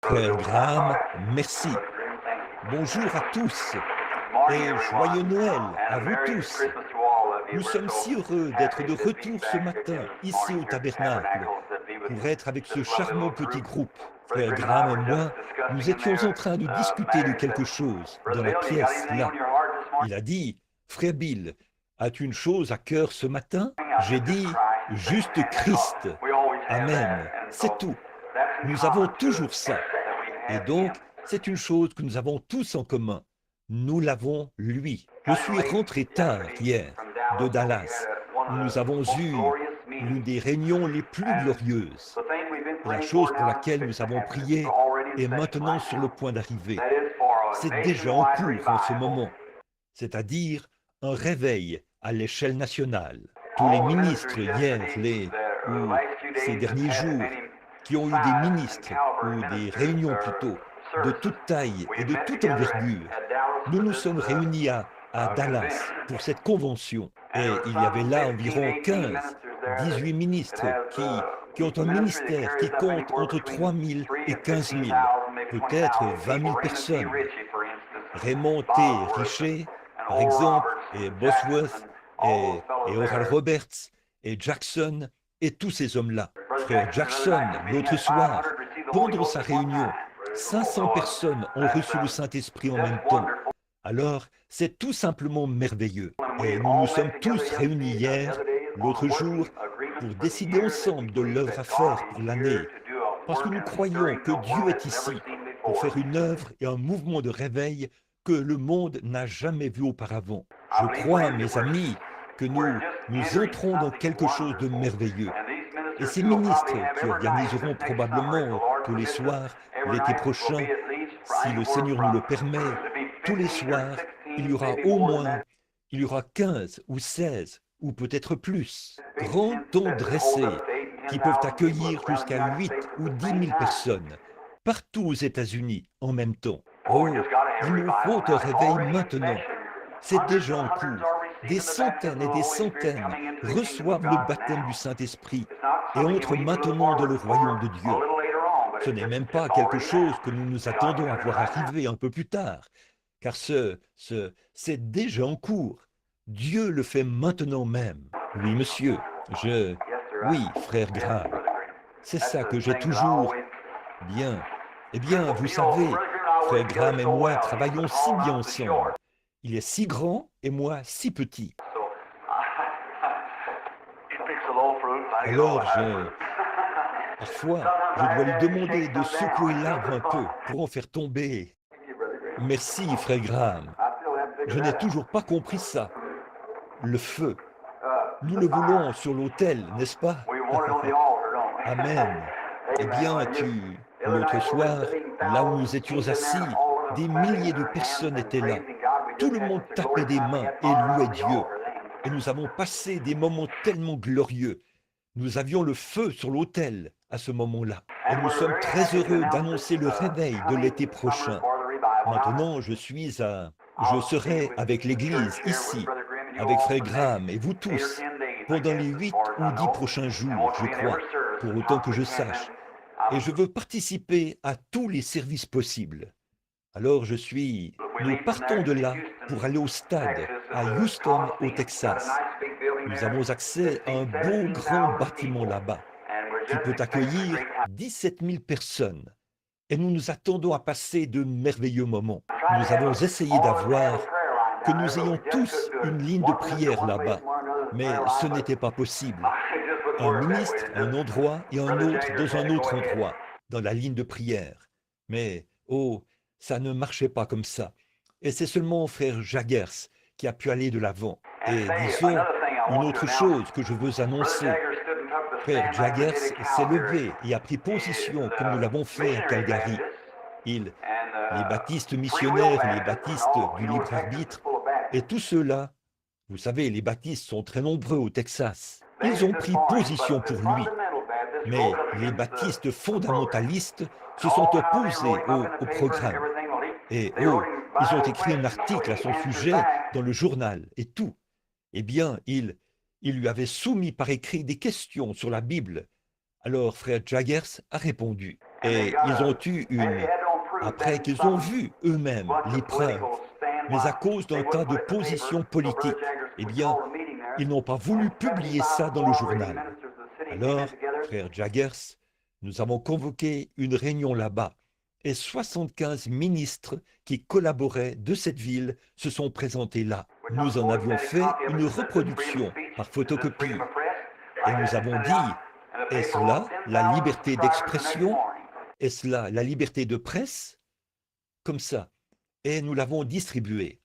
Frère Graham, merci. Bonjour à tous et joyeux Noël à vous tous. Nous sommes si heureux d'être de retour ce matin, ici au tabernacle, pour être avec ce charmant petit groupe. Frère Graham et moi, nous étions en train de discuter de quelque chose dans la pièce là. Il a dit, Frère Bill, as-tu une chose à cœur ce matin? J'ai dit, juste Christ. Amen, c'est tout. Nous avons toujours ça. Et donc, c'est une chose que nous avons tous en commun. Nous l'avons, lui. Je suis rentré tard hier de Dallas, où nous avons eu l'une des réunions les plus glorieuses. Et la chose pour laquelle nous avons prié est maintenant sur le point d'arriver. C'est déjà en cours en ce moment, c'est-à-dire un réveil à l'échelle nationale. Tous les ministres hier, ou ces derniers jours, qui ont eu des ministres, ou des réunions plutôt, de toute taille et de toute envergure. Nous nous sommes réunis à Dallas pour cette convention. Et il y avait là environ 15, 18 ministres qui ont un ministère qui compte entre 3 000 et 15 000, peut-être 20 000 personnes. Raymond T. Richer, par exemple, et Bosworth, et Oral Roberts, et Jackson, et tous ces hommes-là. Frère Jackson, l'autre soir, pendant sa réunion, 500 personnes ont reçu le Saint-Esprit en même temps. Alors, c'est tout simplement merveilleux. Et nous nous sommes tous réunis hier, l'autre jour, pour décider ensemble de l'œuvre à faire pour l'année. Parce que nous croyons que Dieu est ici pour faire une œuvre et un mouvement de réveil que le monde n'a jamais vu auparavant. Je crois, mes amis, que nous entrons dans quelque chose de merveilleux. Et ces ministres qui organiseront probablement tous les soirs, l'été prochain, si le Seigneur nous le permet, tous les soirs, il y aura 15 ou 16 ou peut-être plus, grands tents dressés qui peuvent accueillir jusqu'à 8 ou 10 000 personnes, partout aux États-Unis en même temps. Oh, il nous faut un réveil maintenant. C'est déjà en cours. Des centaines et des centaines reçoivent le baptême du Saint-Esprit et entrent maintenant dans le royaume de Dieu. Ce n'est même pas quelque chose que nous nous attendons à voir arriver un peu plus tard, car c'est déjà en cours. Dieu le fait maintenant même. Oui, monsieur, oui, frère Graham, c'est ça que j'ai toujours... Bien, eh bien, vous savez, frère Graham et moi travaillons si bien ensemble. Il est si grand et moi si petit. Alors, parfois, je dois lui demander de secouer l'arbre un peu pour en faire tomber. Merci, frère Graham. Je n'ai toujours pas compris ça. Le feu. Nous le voulons sur l'autel, n'est-ce pas? Amen. Eh bien, l'autre soir, là où nous étions assis, des milliers de personnes étaient là. Tout le monde tapait des mains et louait Dieu. Et nous avons passé des moments tellement glorieux. Nous avions le feu sur l'autel à ce moment-là. Et nous sommes très heureux d'annoncer le réveil de l'été prochain. Maintenant, je serai avec l'Église ici, avec Frère Graham et vous tous, pendant les 8 ou 10 prochains jours, je crois, pour autant que je sache. Et je veux participer à tous les services possibles. Alors nous partons de là pour aller au stade, à Houston, au Texas. Nous avons accès à un beau grand bâtiment là-bas, qui peut accueillir 17 000 personnes. Et nous nous attendons à passer de merveilleux moments. Nous avons essayé que nous ayons tous une ligne de prière là-bas, mais ce n'était pas possible. Un ministre à un endroit et un autre dans un autre endroit, dans la ligne de prière. Mais, oh, ça ne marchait pas comme ça. Et c'est seulement frère Jaggers qui a pu aller de l'avant. Et disons, une autre chose que je veux annoncer. Frère Jaggers s'est levé et a pris position comme nous l'avons fait à Calgary. Les baptistes missionnaires, les baptistes du libre arbitre, et tous ceux-là, vous savez, les baptistes sont très nombreux au Texas. Ils ont pris position pour lui. Mais les baptistes fondamentalistes se sont opposés au programme. Et ils ont écrit un article à son sujet dans le journal et tout. Eh bien, il lui avait soumis par écrit des questions sur la Bible. Alors frère Jaggers a répondu. Et ils ont eu après qu'ils ont vu eux-mêmes les preuves, mais à cause d'un tas de positions politiques, eh bien, ils n'ont pas voulu publier ça dans le journal. Alors, frère Jaggers, nous avons convoqué une réunion là-bas et 75 ministres qui collaboraient de cette ville se sont présentés là. Nous en avions fait une reproduction par photocopie et nous avons dit, est-ce là la liberté d'expression? Est-ce là la liberté de presse? Comme ça. Et nous l'avons distribué.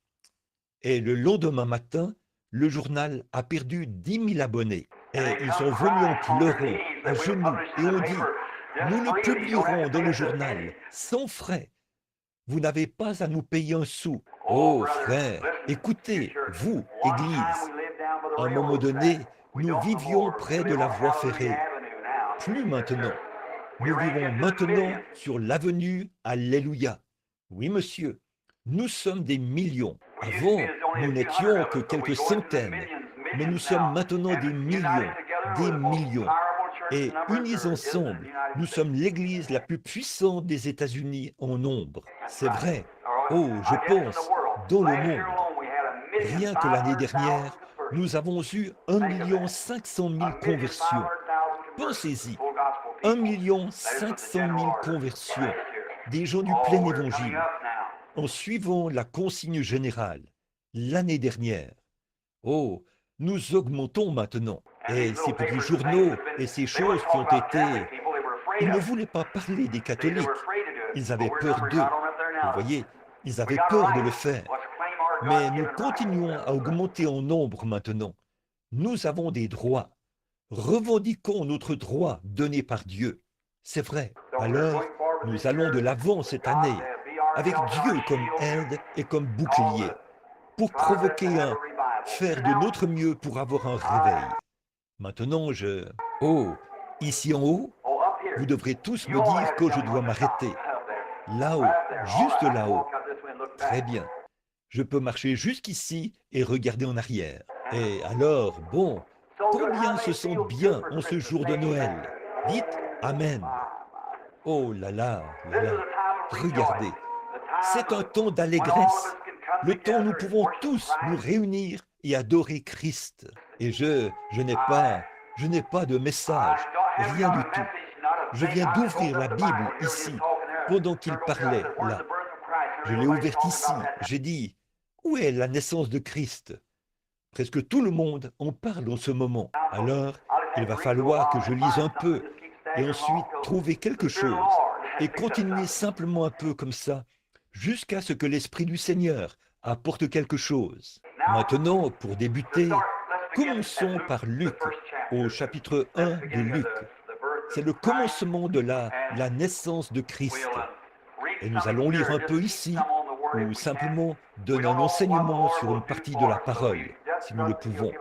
Et le lendemain matin, le journal a perdu 10 000 abonnés. Et ils sont venus en pleurant, à genoux, et ont dit, nous le publierons dans le journal, sans frais. Vous n'avez pas à nous payer un sou. Oh, frère, écoutez, vous, Église, à un moment donné, nous vivions près de la voie ferrée. Plus maintenant. Nous vivons maintenant sur l'avenue Alléluia. Oui, monsieur, nous sommes des millions. Avant, nous n'étions que quelques centaines, mais nous sommes maintenant des millions, des millions. Et unis ensemble, nous sommes l'Église la plus puissante des États-Unis en nombre. C'est vrai. Oh, je pense, dans le monde. Rien que l'année dernière, nous avons eu 1 500 000 conversions. Pensez-y, 1 500 000 conversions, des gens du plein évangile, en suivant la consigne générale, l'année dernière. Oh, nous augmentons maintenant. Et ces petits journaux et ces choses qui ont été... Ils ne voulaient pas parler des catholiques. Ils avaient peur d'eux. Vous voyez, ils avaient peur de le faire. Mais nous continuons à augmenter en nombre maintenant. Nous avons des droits. Revendiquons notre droit donné par Dieu. C'est vrai. Alors, nous allons de l'avant cette année, avec Dieu comme aide et comme bouclier, pour provoquer faire de notre mieux pour avoir un réveil. Maintenant, Oh, ici en haut, vous devrez tous me dire que je dois m'arrêter. Là-haut, juste là-haut. Très bien. Je peux marcher jusqu'ici et regarder en arrière. Et alors, bon, combien se sentent bien en ce jour de Noël? Dites Amen. Oh là là, là là. Regardez, c'est un temps d'allégresse. Le temps où nous pouvons tous nous réunir et adorer Christ. Et je n'ai pas de message, rien du tout. Je viens d'ouvrir la Bible ici, pendant qu'il parlait là. Je l'ai ouverte ici, j'ai dit, où est la naissance de Christ? Presque tout le monde en parle en ce moment. Alors, il va falloir que je lise un peu et ensuite trouver quelque chose et continuer simplement un peu comme ça jusqu'à ce que l'Esprit du Seigneur apporte quelque chose. Maintenant, pour débuter, commençons par Luc, au chapitre 1 de Luc. C'est le commencement de la naissance de Christ. Et nous allons lire un peu ici, ou simplement donner un enseignement sur une partie de la parole, si nous le pouvons.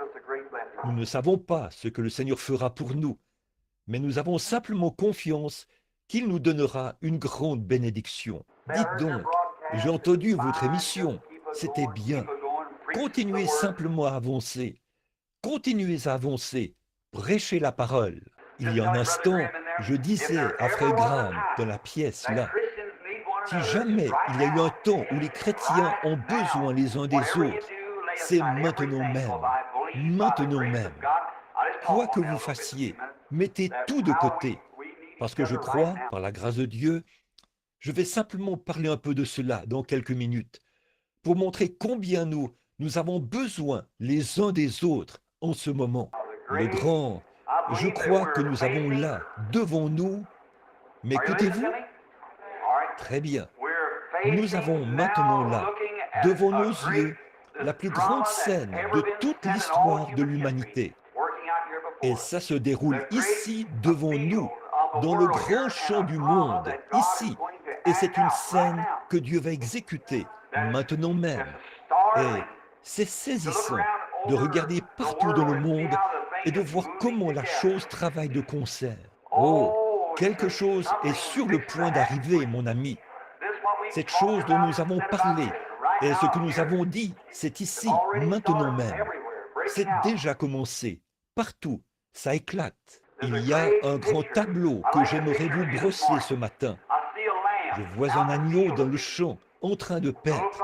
Nous ne savons pas ce que le Seigneur fera pour nous, mais nous avons simplement confiance qu'il nous donnera une grande bénédiction. Dites donc, j'ai entendu votre émission, c'était bien. Continuez simplement à avancer. Continuez à avancer. Prêchez la parole. Il y a un instant, je disais à Frère Graham dans la pièce là, si jamais il y a eu un temps où les chrétiens ont besoin les uns des autres, c'est maintenant même. Maintenant même. Quoi que vous fassiez, mettez tout de côté. Parce que je crois, par la grâce de Dieu, je vais simplement parler un peu de cela dans quelques minutes, pour montrer combien nous avons besoin les uns des autres en ce moment. Le grand, je crois que nous avons là, devant nous, mais écoutez-vous? Très bien. Nous avons maintenant là, devant nos yeux, la plus grande scène de toute l'histoire de l'humanité. Et ça se déroule ici, devant nous, dans le grand champ du monde, ici. Et c'est une scène que Dieu va exécuter maintenant même. Et c'est saisissant de regarder partout dans le monde et de voir comment la chose travaille de concert. Oh, quelque chose est sur le point d'arriver, mon ami. Cette chose dont nous avons parlé et ce que nous avons dit, c'est ici, maintenant même. C'est déjà commencé. Partout, ça éclate. Il y a un grand tableau que j'aimerais vous brosser ce matin. Je vois un agneau dans le champ en train de paître.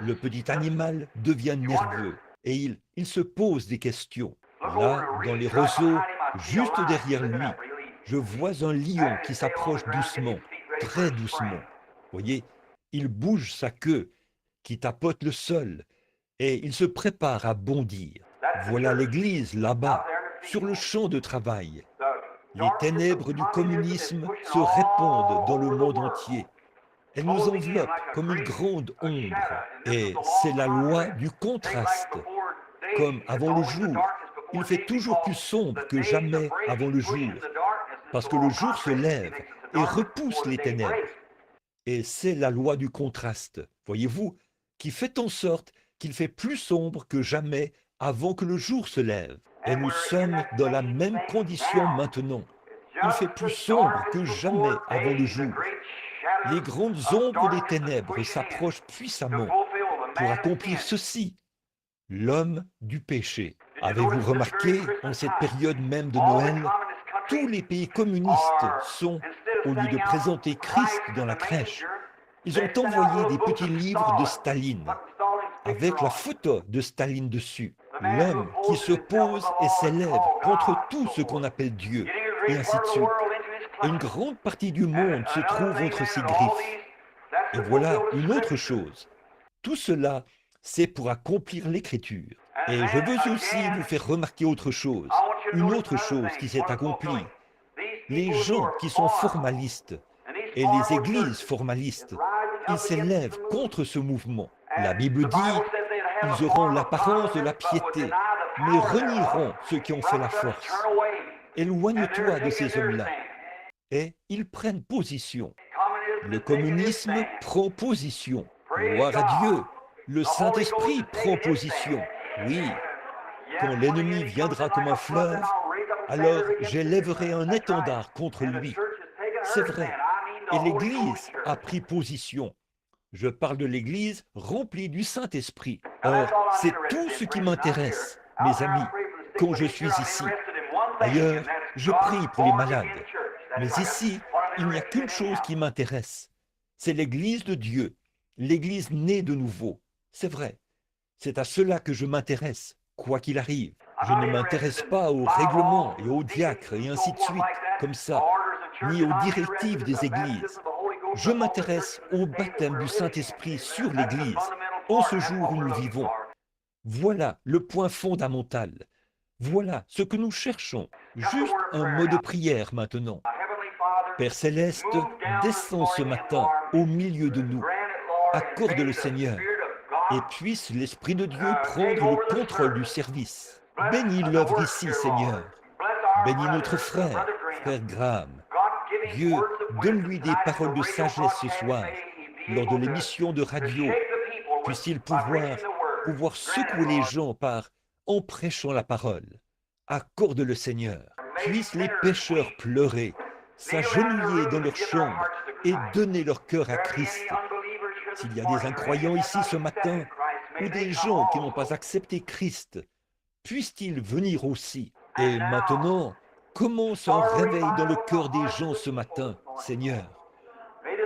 Le petit animal devient nerveux et il se pose des questions. Là, dans les roseaux, juste derrière lui, je vois un lion qui s'approche doucement, très doucement. Voyez, il bouge sa queue qui tapote le sol et il se prépare à bondir. Voilà l'église là-bas, sur le champ de travail. Les ténèbres du communisme se répandent dans le monde entier. Elles nous enveloppent comme une grande ombre. Et c'est la loi du contraste. Comme avant le jour, il fait toujours plus sombre que jamais avant le jour, parce que le jour se lève et repousse les ténèbres. Et c'est la loi du contraste, voyez-vous, qui fait en sorte qu'il fait plus sombre que jamais avant que le jour se lève. Et nous sommes dans la même condition maintenant. Il fait plus sombre que jamais avant le jour. Les grandes ombres des ténèbres s'approchent puissamment pour accomplir ceci, l'homme du péché. Avez-vous remarqué, en cette période même de Noël, tous les pays communistes sont, au lieu de présenter Christ dans la crèche, ils ont envoyé des petits livres de Staline, avec la photo de Staline dessus. L'homme qui se pose et s'élève contre tout ce qu'on appelle Dieu, et ainsi de suite. Et une grande partie du monde se trouve entre ses griffes. Et voilà une autre chose. Tout cela, c'est pour accomplir l'Écriture. Et je veux aussi vous faire remarquer autre chose, une autre chose qui s'est accomplie. Les gens qui sont formalistes et les églises formalistes, ils s'élèvent contre ce mouvement. La Bible dit, ils auront l'apparence de la piété, mais renieront ceux qui ont fait la force. Éloigne-toi de ces hommes-là. Et ils prennent position. Le communisme prend position. Gloire à Dieu. Le Saint-Esprit prend position. Oui. Quand l'ennemi viendra comme un fleuve, alors j'élèverai un étendard contre lui. C'est vrai. Et l'Église a pris position. Je parle de l'Église remplie du Saint-Esprit. Or, c'est tout ce qui m'intéresse, mes amis, quand je suis ici. D'ailleurs, je prie pour les malades. Mais ici, il n'y a qu'une chose qui m'intéresse. C'est l'Église de Dieu, l'Église née de nouveau. C'est vrai. C'est à cela que je m'intéresse, quoi qu'il arrive. Je ne m'intéresse pas aux règlements et aux diacres et ainsi de suite, comme ça, ni aux directives des églises. Je m'intéresse au baptême du Saint-Esprit sur l'Église, en ce jour où nous vivons. Voilà le point fondamental. Voilà ce que nous cherchons. Juste un mot de prière maintenant. Père Céleste, descends ce matin au milieu de nous. Accorde le Seigneur et puisse l'Esprit de Dieu prendre le contrôle du service. Bénis l'œuvre ici, Seigneur. Bénis notre frère, frère Graham. Dieu, donne-lui des paroles de sagesse ce soir, lors de l'émission de radio. Puisse-t-il pouvoir secouer les gens en prêchant la parole. Accorde le Seigneur. Puissent les pécheurs pleurer, s'agenouiller dans leur chambre et donner leur cœur à Christ. S'il y a des incroyants ici ce matin, ou des gens qui n'ont pas accepté Christ, puissent-ils venir aussi. Et maintenant, commence un réveil dans le cœur des gens ce matin, Seigneur.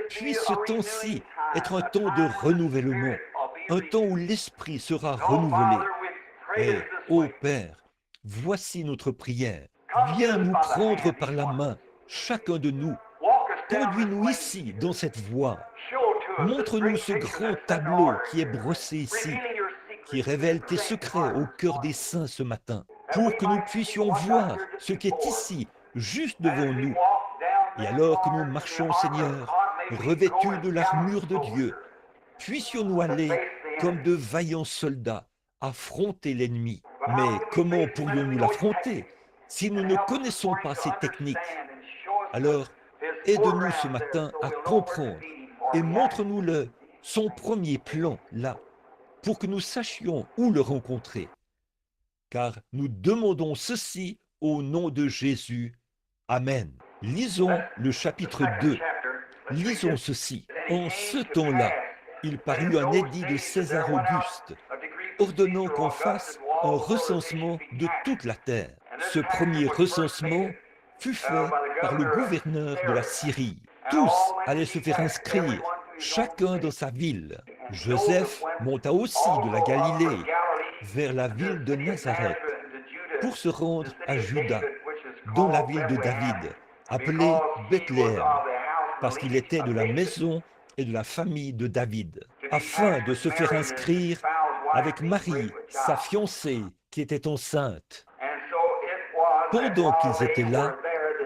Puisse ce temps-ci être un temps de renouvellement, un temps où l'Esprit sera renouvelé. Et, ô Père, voici notre prière. Viens nous prendre par la main, chacun de nous. Conduis-nous ici, dans cette voie. Montre-nous ce grand tableau qui est brossé ici, qui révèle tes secrets au cœur des saints ce matin, pour que nous puissions voir ce qui est ici, juste devant nous. Et alors que nous marchons, Seigneur, revêtus de l'armure de Dieu, puissions-nous aller comme de vaillants soldats, affronter l'ennemi. Mais comment pourrions-nous l'affronter si nous ne connaissons pas ces techniques? Alors, aide-nous ce matin à comprendre et montre-nous son premier plan là, pour que nous sachions où le rencontrer. Car nous demandons ceci au nom de Jésus. Amen. Lisons le chapitre 2. Lisons ceci. En ce temps-là, il parut un édit de César Auguste, ordonnant qu'on fasse un recensement de toute la terre. Ce premier recensement fut fait par le gouverneur de la Syrie. Tous allaient se faire inscrire, chacun dans sa ville. Joseph monta aussi de la Galilée vers la ville de Nazareth pour se rendre à Juda, dans la ville de David, appelée Bethléem, parce qu'il était de la maison et de la famille de David, afin de se faire inscrire avec Marie, sa fiancée, qui était enceinte. Pendant qu'ils étaient là,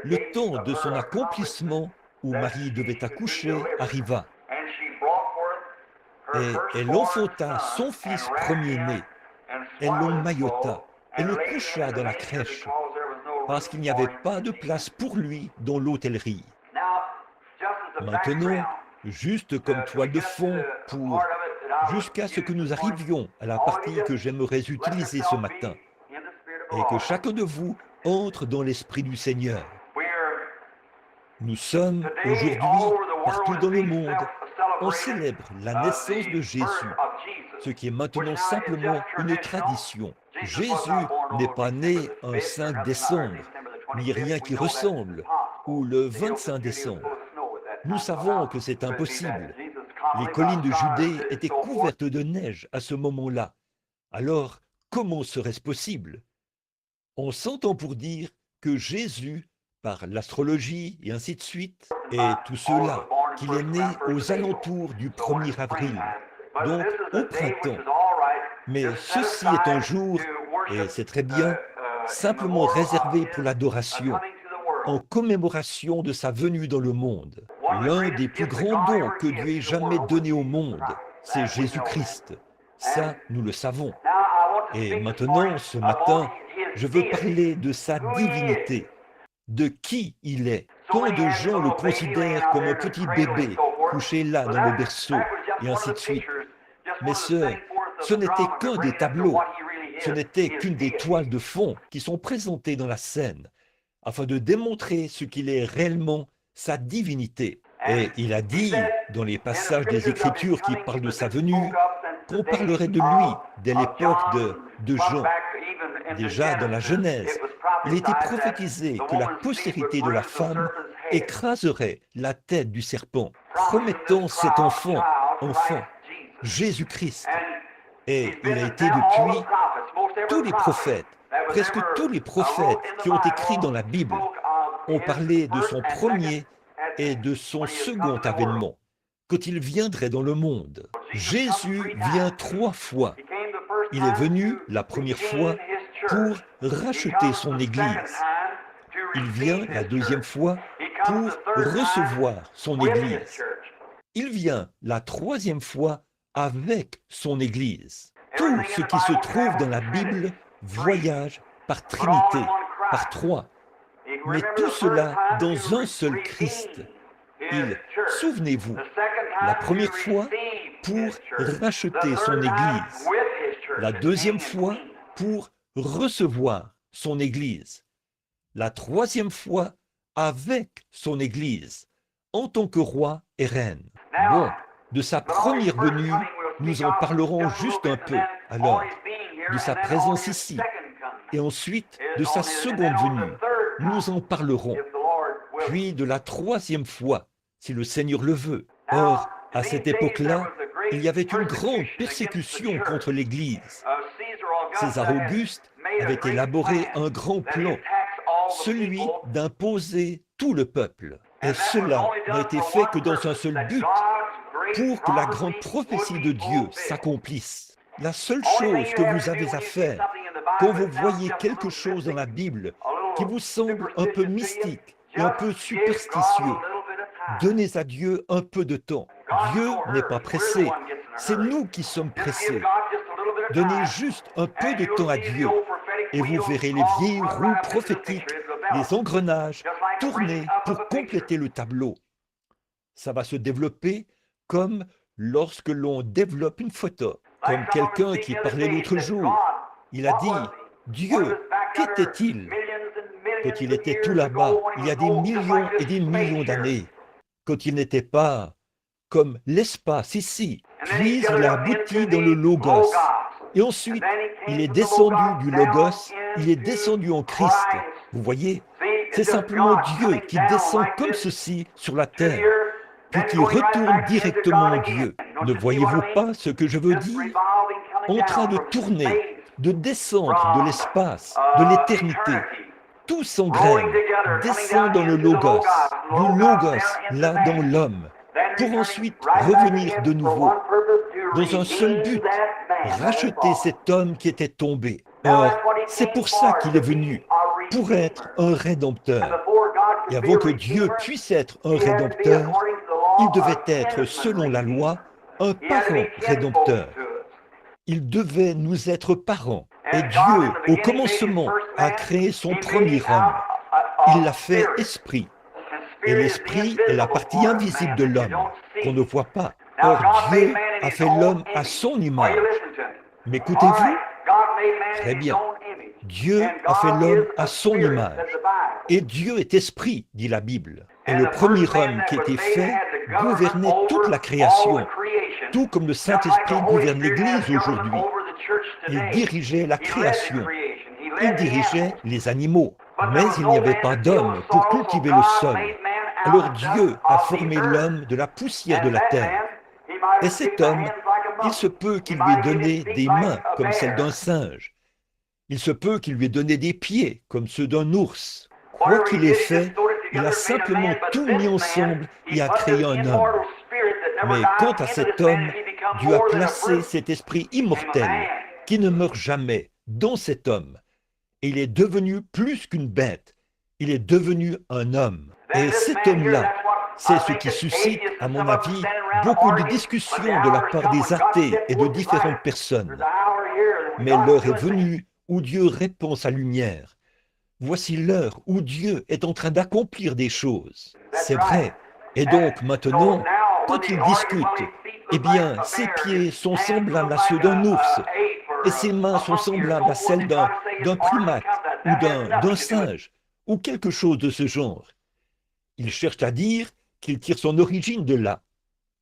le temps de son accomplissement, où Marie devait accoucher, arriva. Et elle enfanta son fils premier-né. Elle l'emmaillota et le coucha dans la crèche, parce qu'il n'y avait pas de place pour lui dans l'hôtellerie. Maintenant, juste comme toile de fond jusqu'à ce que nous arrivions à la partie que j'aimerais utiliser ce matin, et que chacun de vous entre dans l'Esprit du Seigneur. Nous sommes aujourd'hui, partout dans le monde, on célèbre la naissance de Jésus, ce qui est maintenant simplement une tradition. Jésus n'est pas né un 5 décembre, ni rien qui ressemble, ou le 25 décembre. Nous savons que c'est impossible. Les collines de Judée étaient couvertes de neige à ce moment-là. Alors, comment serait-ce possible? On s'entend pour dire que Jésus, par l'astrologie et ainsi de suite, et tout cela, qu'il est né aux alentours du 1er avril, donc au printemps. Mais ceci est un jour, et c'est très bien, simplement réservé pour l'adoration, en commémoration de sa venue dans le monde. L'un des plus grands dons que Dieu ait jamais donné au monde, c'est Jésus-Christ. Ça, nous le savons. Et maintenant, ce matin, je veux parler de sa divinité, de qui il est. Tant de gens le considèrent comme un petit bébé couché là dans le berceau, et ainsi de suite. Mais ce n'était qu'un des tableaux, ce n'était qu'une des toiles de fond qui sont présentées dans la scène, afin de démontrer ce qu'il est réellement, sa divinité. Et il a dit, dans les passages des Écritures qui parlent de sa venue, qu'on parlerait de lui dès l'époque de Jean. Déjà dans la Genèse, il était prophétisé que la postérité de la femme écraserait la tête du serpent, promettant cet enfant, Jésus-Christ. Et il a été depuis tous les prophètes, presque tous les prophètes qui ont écrit dans la Bible, ont parlé de son premier et de son second avènement, quand il viendrait dans le monde. Jésus vient 3 fois. Il est venu la première fois pour racheter son Église. Il vient la deuxième fois pour recevoir son Église. Il vient la troisième fois avec son Église. Tout ce qui se trouve dans la Bible voyage par Trinité, par 3. Mais tout cela dans un seul Christ. Souvenez-vous, la première fois pour racheter son Église, la deuxième fois pour recevoir son Église, la troisième fois avec son Église, en tant que roi et reine. Bon, de sa première venue, nous en parlerons juste un peu, alors, de sa présence ici, et ensuite de sa seconde venue, nous en parlerons, puis de la troisième fois, si le Seigneur le veut. Or, à cette époque-là, il y avait une grande persécution contre l'Église. César Auguste avait élaboré un grand plan, celui d'imposer tout le peuple. Et cela n'a été fait que dans un seul but, pour que la grande prophétie de Dieu s'accomplisse. La seule chose que vous avez à faire, quand vous voyez quelque chose dans la Bible qui vous semble un peu mystique et un peu superstitieux, donnez à Dieu un peu de temps. Dieu n'est pas pressé, c'est nous qui sommes pressés. Donnez juste un peu de temps à Dieu et vous verrez les vieilles roues prophétiques, les engrenages tourner pour compléter le tableau. Ça va se développer comme lorsque l'on développe une photo. Comme quelqu'un qui parlait l'autre jour. Il a dit, Dieu, qu'était-il quand il était tout là-bas, il y a des millions et des millions d'années, quand il n'était pas comme l'espace ici, puis il a abouti dans le Logos. Et ensuite, il est descendu du Logos, il est descendu en Christ. Vous voyez, c'est simplement Dieu qui descend comme ceci sur la terre, puis qui retourne directement en Dieu. Ne voyez-vous pas ce que je veux dire? En train de tourner, de descendre de l'espace, de l'éternité. Tout s'engraine, descend dans le Logos, du Logos, là dans l'homme, pour ensuite revenir de nouveau, dans un seul but, racheter cet homme qui était tombé. Or, c'est pour ça qu'il est venu, pour être un rédempteur. Et avant que Dieu puisse être un rédempteur, il devait être, selon la loi, un parent rédempteur. Il devait nous être parents. Et Dieu, au commencement, a créé son premier homme. Il l'a fait esprit. Et l'esprit est la partie invisible de l'homme, qu'on ne voit pas. Or, Dieu a fait l'homme à son image. M'écoutez-vous? Très bien. Dieu a fait l'homme à son image. Et Dieu est esprit, dit la Bible. Et le premier homme qui était fait gouvernait toute la création, tout comme le Saint-Esprit gouverne l'Église aujourd'hui. Il dirigeait la création. Il dirigeait les animaux. Mais il n'y avait pas d'homme pour cultiver le sol. Alors Dieu a formé l'homme de la poussière de la terre. Et cet homme, il se peut qu'il lui ait donné des mains comme celles d'un singe. Il se peut qu'il lui ait donné des pieds comme ceux d'un ours. Quoi qu'il ait fait, il a simplement tout mis ensemble et a créé un homme. Mais quant à cet homme, Dieu a placé cet esprit immortel qui ne meurt jamais dans cet homme. Et il est devenu plus qu'une bête. Il est devenu un homme. Et cet homme-là, c'est ce qui suscite, à mon avis, beaucoup de discussions de la part des athées et de différentes personnes. Mais l'heure est venue où Dieu répand sa lumière. Voici l'heure où Dieu est en train d'accomplir des choses. C'est vrai. Et donc maintenant, quand il discute, eh bien, ses pieds sont semblables à ceux d'un ours, et ses mains sont semblables à celles d'un primate ou d'un singe, ou quelque chose de ce genre. Il cherche à dire qu'il tire son origine de là.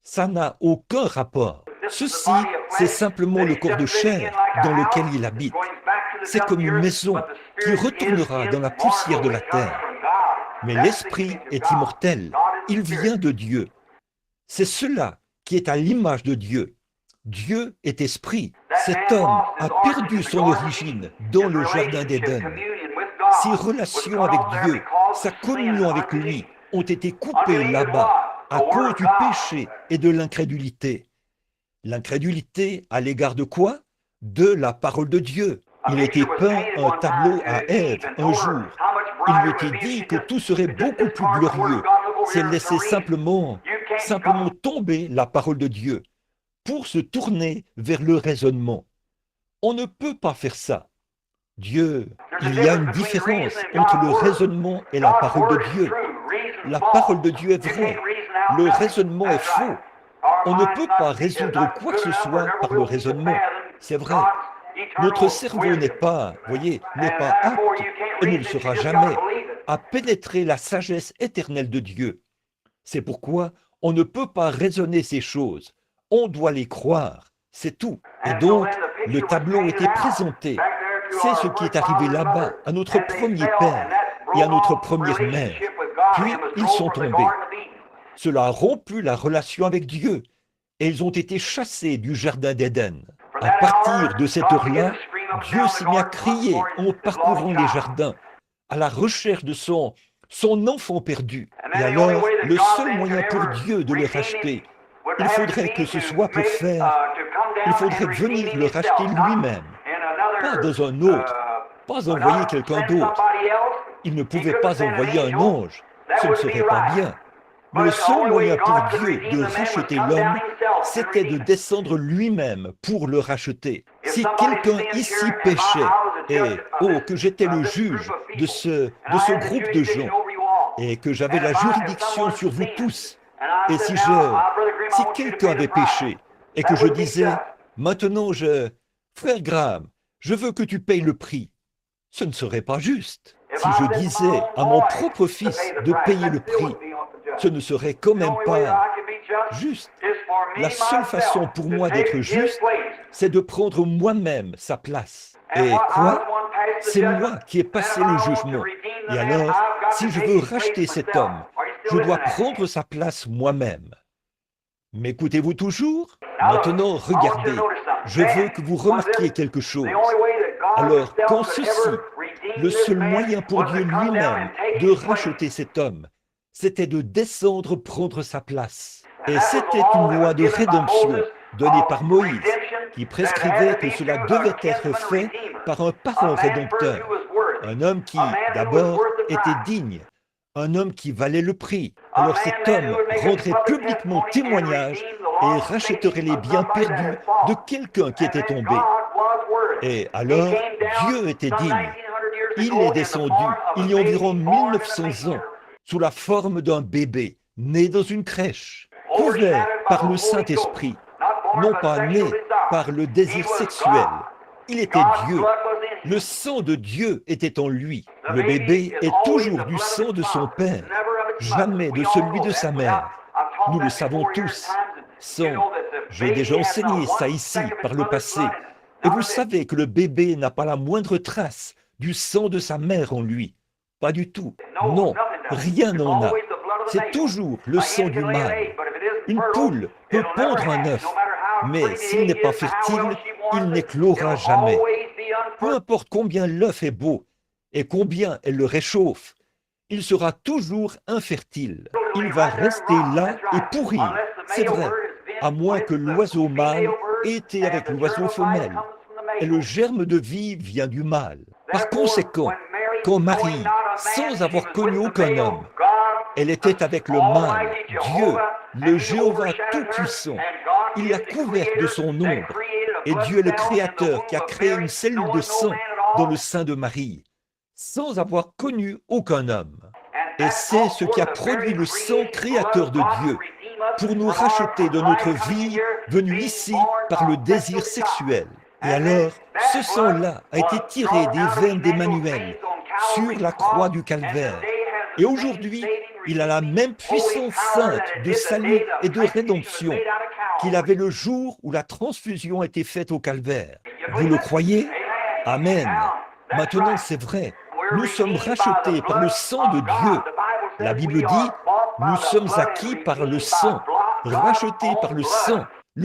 Ça n'a aucun rapport. Ceci, c'est simplement le corps de chair dans lequel il habite. C'est comme une maison qui retournera dans la poussière de la terre. Mais l'esprit est immortel. Il vient de Dieu. C'est cela qui est à l'image de Dieu. Dieu est esprit. Cet homme a perdu son origine dans le jardin d'Éden. Ses relations avec Dieu, sa communion avec lui, ont été coupées là-bas à cause du péché et de l'incrédulité. L'incrédulité à l'égard de quoi? De la parole de Dieu. Il a été peint un tableau à Ève un jour. Il lui était dit que tout serait beaucoup plus glorieux si elle laissait simplement tomber la parole de Dieu pour se tourner vers le raisonnement. On ne peut pas faire ça. Dieu, il y a une différence entre le raisonnement et la parole de Dieu. La parole de Dieu est vraie. Le raisonnement est faux. On ne peut pas résoudre quoi que ce soit par le raisonnement. C'est vrai. Notre cerveau n'est pas, n'est pas apte, et ne le sera jamais, à pénétrer la sagesse éternelle de Dieu. C'est pourquoi on ne peut pas raisonner ces choses. On doit les croire. C'est tout. Et donc, le tableau était présenté. C'est ce qui est arrivé là-bas, à notre premier père et à notre première mère. Puis, ils sont tombés. Cela a rompu la relation avec Dieu, et ils ont été chassés du jardin d'Éden. À partir de cette heure-là, Dieu s'est mis à crier en parcourant les jardins, à la recherche de son enfant perdu. Et alors, le seul moyen pour Dieu de le racheter, il faudrait que ce soit il faudrait venir le racheter lui-même, pas dans un autre, pas envoyer quelqu'un d'autre. Il ne pouvait pas envoyer un ange, ce ne serait pas bien. Mais le seul moyen pour Dieu de racheter l'homme, c'était de descendre lui-même pour le racheter. Si quelqu'un ici péchait, et que j'étais le juge de ce groupe de gens, et que j'avais la juridiction sur vous tous, et si quelqu'un avait péché, et que je disais, maintenant frère Graham, je veux que tu payes le prix, ce ne serait pas juste. Si je disais à mon propre fils de payer le prix, ce ne serait quand même pas juste. La seule façon pour moi d'être juste, c'est de prendre moi-même sa place. Et quoi? C'est moi qui ai passé le jugement. Et alors, si je veux racheter cet homme, je dois prendre sa place moi-même. M'écoutez-vous toujours? Maintenant, regardez, je veux que vous remarquiez quelque chose. Alors, quand ceci, le seul moyen pour Dieu lui-même de racheter cet homme, c'était de descendre prendre sa place. Et c'était une loi de rédemption donnée par Moïse, qui prescrivait que cela devait être fait par un parent rédempteur, un homme qui, d'abord, était digne, un homme qui valait le prix. Alors cet homme rendrait publiquement témoignage et rachèterait les biens perdus de quelqu'un qui était tombé. Et alors, Dieu était digne. Il est descendu, il y a environ 1900 ans, sous la forme d'un bébé, né dans une crèche, couvert par le Saint-Esprit, non pas né par le désir sexuel. Il était Dieu. Le sang de Dieu était en lui. Le bébé est toujours du sang de son père, jamais de celui de sa mère. Nous le savons tous. J'ai déjà enseigné ça ici par le passé. Et vous savez que le bébé n'a pas la moindre trace du sang de sa mère en lui. Pas du tout. Non, rien n'en a. C'est toujours le sang du mâle. Une poule peut pondre un œuf, mais s'il n'est pas fertile, il n'éclora jamais. Peu importe combien l'œuf est beau et combien elle le réchauffe, il sera toujours infertile. Il va rester là et pourrir, c'est vrai, à moins que l'oiseau mâle ait été avec l'oiseau femelle. Et le germe de vie vient du mâle. Par conséquent, quand Marie, sans avoir connu aucun homme, elle était avec le mâle, Dieu, le Jéhovah Tout-Puissant, il l'a couverte de son ombre. Et Dieu est le Créateur qui a créé une cellule de sang dans le sein de Marie, sans avoir connu aucun homme. Et c'est ce qui a produit le sang créateur de Dieu, pour nous racheter de notre vie venue ici par le désir sexuel. Et alors, ce sang-là a été tiré des veines d'Emmanuel sur la croix du Calvaire. Et aujourd'hui, il a la même puissance sainte de salut et de rédemption qu'il avait le jour où la transfusion a été faite au Calvaire. Vous le croyez? Amen. Maintenant, c'est vrai. Nous sommes rachetés par le sang de Dieu. La Bible dit, nous sommes acquis par le sang, rachetés par le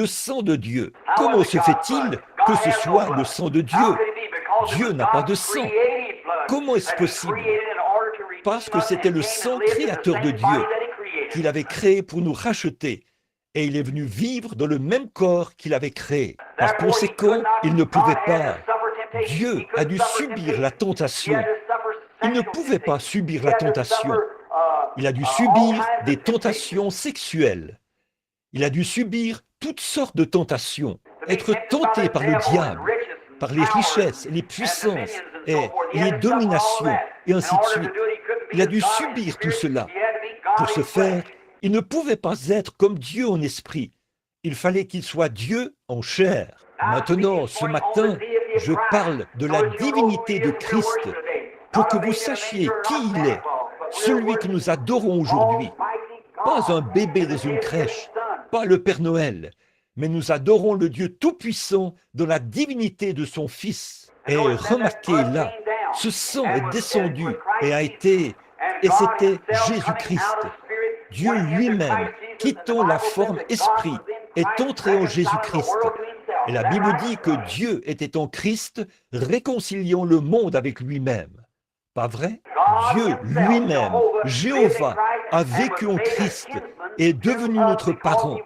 sang de Dieu. Comment se fait-il que ce soit le sang de Dieu? Dieu n'a pas de sang. Comment est-ce possible? Parce que c'était le sang créateur de Dieu qu'il avait créé pour nous racheter. Et il est venu vivre dans le même corps qu'il avait créé. Par conséquent, il ne pouvait pas. Dieu a dû subir la tentation. Il ne pouvait pas subir la tentation. Il a dû subir des tentations sexuelles. Il a dû subir toutes sortes de tentations. Être tenté par le diable, par les richesses, les puissances et les dominations, et ainsi de suite. Il a dû subir tout cela. Pour ce faire, il ne pouvait pas être comme Dieu en esprit. Il fallait qu'il soit Dieu en chair. Maintenant, ce matin, je parle de la divinité de Christ pour que vous sachiez qui il est, celui que nous adorons aujourd'hui. Pas un bébé dans une crèche, pas le Père Noël, mais nous adorons le Dieu Tout-Puissant dans la divinité de son Fils. Et remarquez là, ce sang est descendu et a été, et c'était Jésus-Christ. Dieu lui-même, quittant la forme esprit, est entré en Jésus-Christ. Et la Bible dit que Dieu était en Christ, réconciliant le monde avec lui-même. Pas vrai? Dieu lui-même, Jéhovah, a vécu en Christ et est devenu notre parent.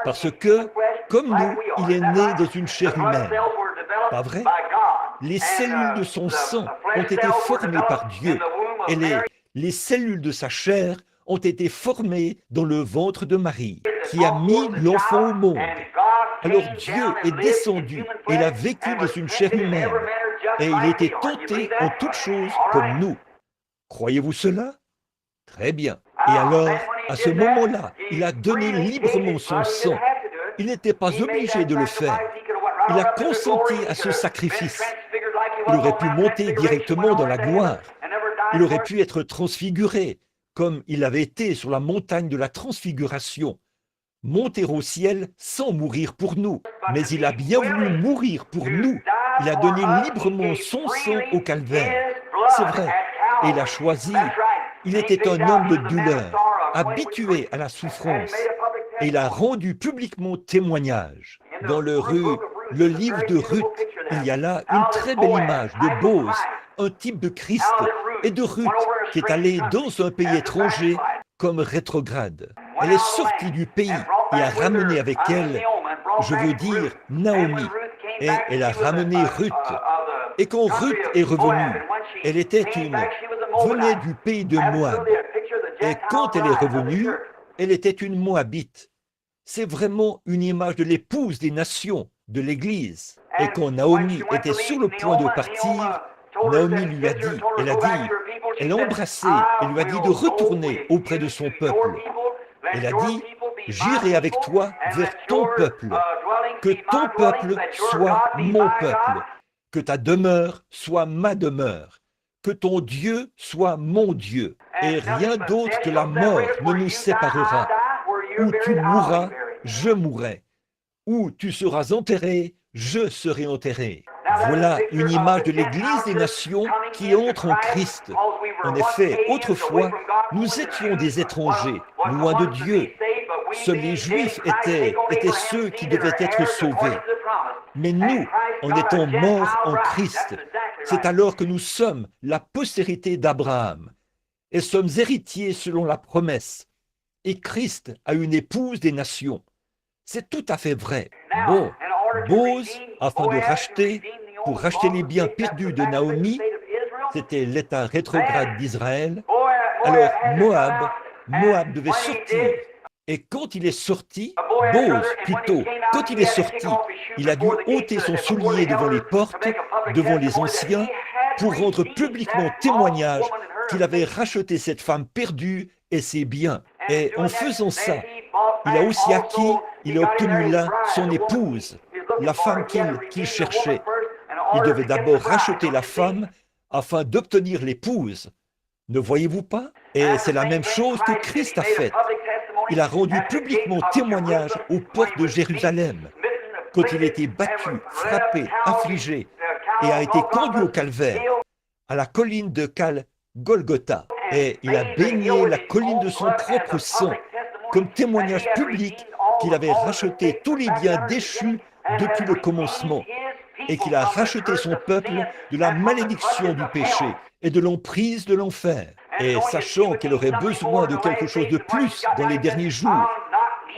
Parce que, comme nous, il est né dans une chair humaine. Pas vrai? Les cellules de son sang ont été formées par Dieu et les cellules de sa chair ont été formées dans le ventre de Marie, qui a mis l'enfant au monde. Alors Dieu est descendu et il a vécu dans une chair humaine et il était tenté en toutes choses comme nous. Croyez-vous cela? Très bien. Et alors, à ce moment-là, il a donné librement son sang. Il n'était pas obligé de le faire. Il a consenti à ce sacrifice. Il aurait pu monter directement dans la gloire. Il aurait pu être transfiguré, comme il avait été sur la montagne de la transfiguration. monter au ciel sans mourir pour nous. Mais il a bien voulu mourir pour nous. Il a donné librement son sang au calvaire. C'est vrai. Et il a choisi. Il était un homme de douleur, habitué à la souffrance. Et il a rendu publiquement témoignage. Dans le livre de Ruth, il y a là une très belle image de Boz, un type de Christ, et de Ruth qui est allée dans un pays étranger comme rétrograde. Elle est sortie du pays et a ramené avec elle, je veux dire, Naomi. Et elle a ramené Ruth. Et quand Ruth est revenue, elle venait du pays de Moab. Et quand elle est revenue, elle était une Moabite. C'est vraiment une image de l'épouse des nations, de l'Église. Et quand Naomi était sur le point de partir, Naomi lui a dit, elle a embrassé et lui a dit de retourner auprès de son peuple. Elle a dit, j'irai avec toi vers ton peuple, que ton peuple soit mon peuple, que ta demeure soit ma demeure, que ton Dieu soit mon Dieu, et rien d'autre que la mort ne nous séparera. Où tu mourras, je mourrai. Où tu seras enterré, je serai enterré. Voilà une image de l'Église des nations qui entre en Christ. En effet, autrefois, nous étions des étrangers, loin de Dieu. Seuls les Juifs étaient ceux qui devaient être sauvés. Mais nous, en étant morts en Christ, c'est alors que nous sommes la postérité d'Abraham et sommes héritiers selon la promesse. Et Christ a une épouse des nations. C'est tout à fait vrai. Bon, Boz, afin pour racheter les biens perdus de Naomi, c'était l'état rétrograde d'Israël, alors Moab devait sortir. Et quand il est sorti, quand il est sorti, il a dû ôter son soulier devant les portes, devant les anciens, pour rendre publiquement témoignage qu'il avait racheté cette femme perdue et ses biens. Et en faisant ça, il a aussi il a obtenu là son épouse, la femme qu'il cherchait. Il devait d'abord racheter la femme afin d'obtenir l'épouse. Ne voyez-vous pas? Et c'est la même chose que Christ a faite. Il a rendu publiquement témoignage aux portes de Jérusalem, quand il était battu, frappé, affligé, et a été conduit au calvaire, à la colline de Golgotha. Et il a baigné la colline de son propre sang, comme témoignage public qu'il avait racheté tous les biens déchus depuis le commencement, et qu'il a racheté son peuple de la malédiction du péché et de l'emprise de l'enfer. Et sachant qu'elle aurait besoin de quelque chose de plus dans les derniers jours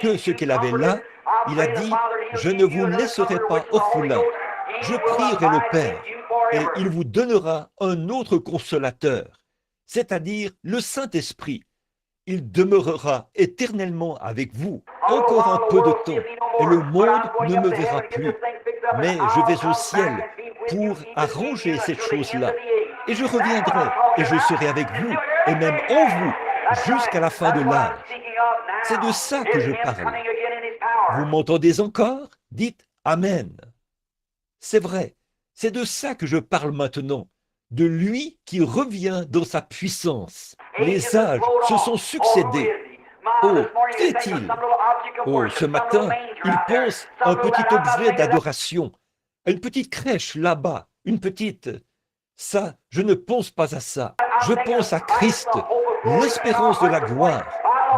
que ce qu'elle avait là, il a dit, « Je ne vous laisserai pas orphelins, je prierai le Père, et il vous donnera un autre consolateur, c'est-à-dire le Saint-Esprit. Il demeurera éternellement avec vous, encore un peu de temps, et le monde ne me verra plus. Mais je vais au ciel pour arranger cette chose-là. Et je reviendrai, et je serai avec vous, et même en vous, jusqu'à la fin de l'âge. » C'est de ça que je parle. Vous m'entendez encore? Dites Amen. C'est vrai, c'est de ça que je parle maintenant, de lui qui revient dans sa puissance. Les âges se sont succédés. Oh, qui est-il? Oh, ce matin, il pense à un petit objet d'adoration, à une petite crèche là-bas, une petite... Ça, je ne pense pas à ça. Je pense à Christ, l'espérance de la gloire,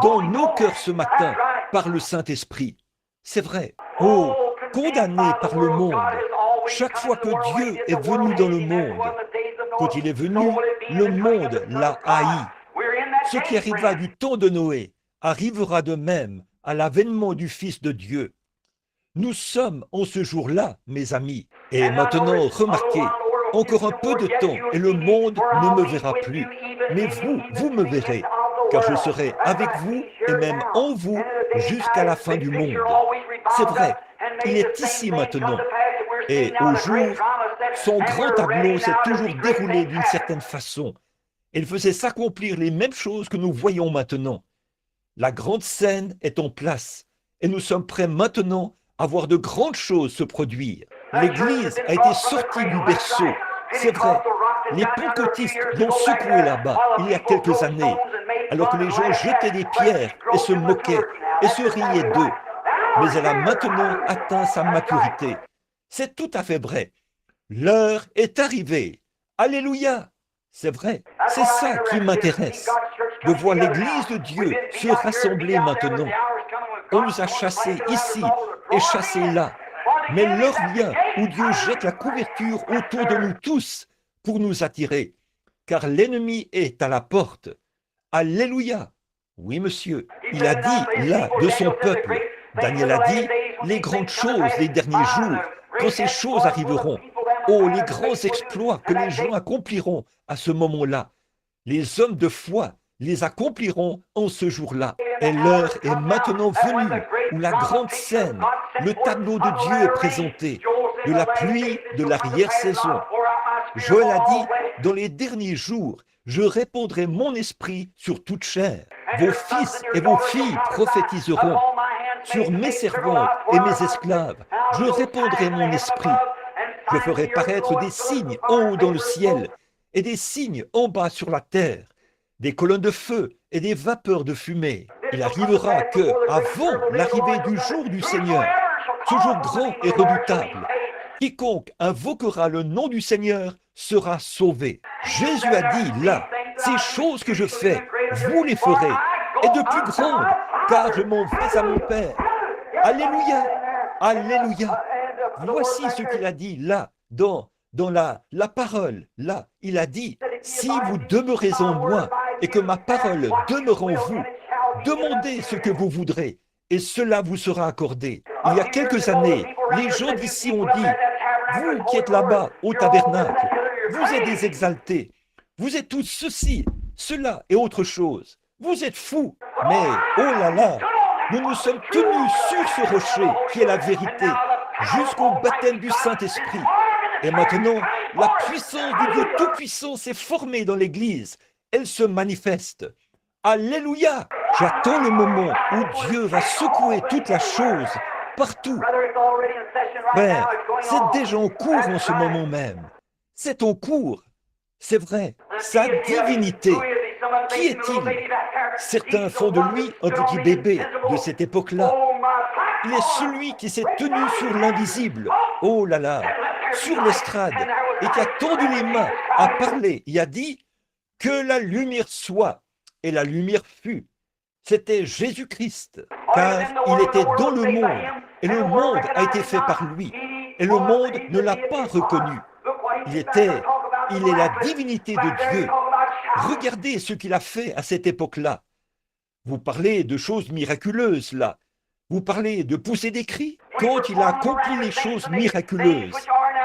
dans nos cœurs ce matin, par le Saint-Esprit. C'est vrai. Oh, condamné par le monde, chaque fois que Dieu est venu dans le monde, quand il est venu, le monde l'a haï. Ce qui arriva du temps de Noé arrivera de même à l'avènement du Fils de Dieu. Nous sommes en ce jour-là, mes amis. Et maintenant, remarquez, encore un peu de temps et le monde ne me verra plus. Mais vous me verrez, car je serai avec vous et même en vous jusqu'à la fin du monde. C'est vrai, il est ici maintenant. Et au jour, son grand tableau s'est toujours déroulé d'une certaine façon. Il faisait s'accomplir les mêmes choses que nous voyons maintenant. La grande scène est en place et nous sommes prêts maintenant à voir de grandes choses se produire. L'Église a été sortie du berceau. C'est vrai, les pentecôtistes l'ont secoué là-bas il y a quelques années, alors que les gens jetaient des pierres et se moquaient. et se riait d'eux. Mais elle a maintenant atteint sa maturité. C'est tout à fait vrai. L'heure est arrivée. Alléluia! C'est vrai, c'est ça qui m'intéresse, de voir l'Église de Dieu se rassembler maintenant. On nous a chassés ici et chassés là. Mais l'heure vient où Dieu jette la couverture autour de nous tous pour nous attirer, car l'ennemi est à la porte. Alléluia! Oui, monsieur, il a dit là de son peuple. Daniel a dit, les grandes choses des derniers jours, quand ces choses arriveront. Oh, les grands exploits que les gens accompliront à ce moment-là. Les hommes de foi les accompliront en ce jour-là. Et l'heure est maintenant venue où la grande scène, le tableau de Dieu est présenté, de la pluie de l'arrière-saison. Joël a dit, dans les derniers jours, je répandrai mon esprit sur toute chair. Vos fils et vos filles prophétiseront. Sur mes servantes et mes esclaves, je répandrai mon esprit. Je ferai paraître des signes en haut dans le ciel et des signes en bas sur la terre, des colonnes de feu et des vapeurs de fumée. Il arrivera que, avant l'arrivée du jour du Seigneur, ce jour grand et redoutable, quiconque invoquera le nom du Seigneur sera sauvé. Jésus a dit là, ces choses que je fais, vous les ferez, et de plus grandes, car je m'en vais à mon Père. Alléluia, alléluia. Voici ce qu'il a dit là, dans la parole. Là, il a dit, si vous demeurez en moi et que ma parole demeure en vous, demandez ce que vous voudrez et cela vous sera accordé. Il y a quelques années, les gens d'ici ont dit, vous qui êtes là-bas au tabernacle, vous êtes des exaltés, vous êtes tous ceci, cela et autre chose. Vous êtes fous. Mais, oh là là, nous nous sommes tenus sur ce rocher qui est la vérité, jusqu'au baptême du Saint-Esprit. Et maintenant, la puissance du Dieu Tout-Puissant s'est formée dans l'Église. Elle se manifeste. Alléluia! J'attends le moment où Dieu va secouer toute la chose, partout. Frère, c'est déjà en cours en ce moment même. C'est en cours. C'est vrai. Sa divinité. Qui est-il? Certains font de lui un petit bébé de cette époque-là. Il est celui qui s'est tenu sur l'invisible, oh là là, sur l'estrade, et qui a tendu les mains, a parlé, et a dit que la lumière soit, et la lumière fut. C'était Jésus-Christ, car il était dans le monde, et le monde a été fait par lui, et le monde ne l'a pas reconnu. Il est la divinité de Dieu. Regardez ce qu'il a fait à cette époque-là. Vous parlez de choses miraculeuses, là. Vous parlez de pousser des cris. Quand il a accompli les choses miraculeuses,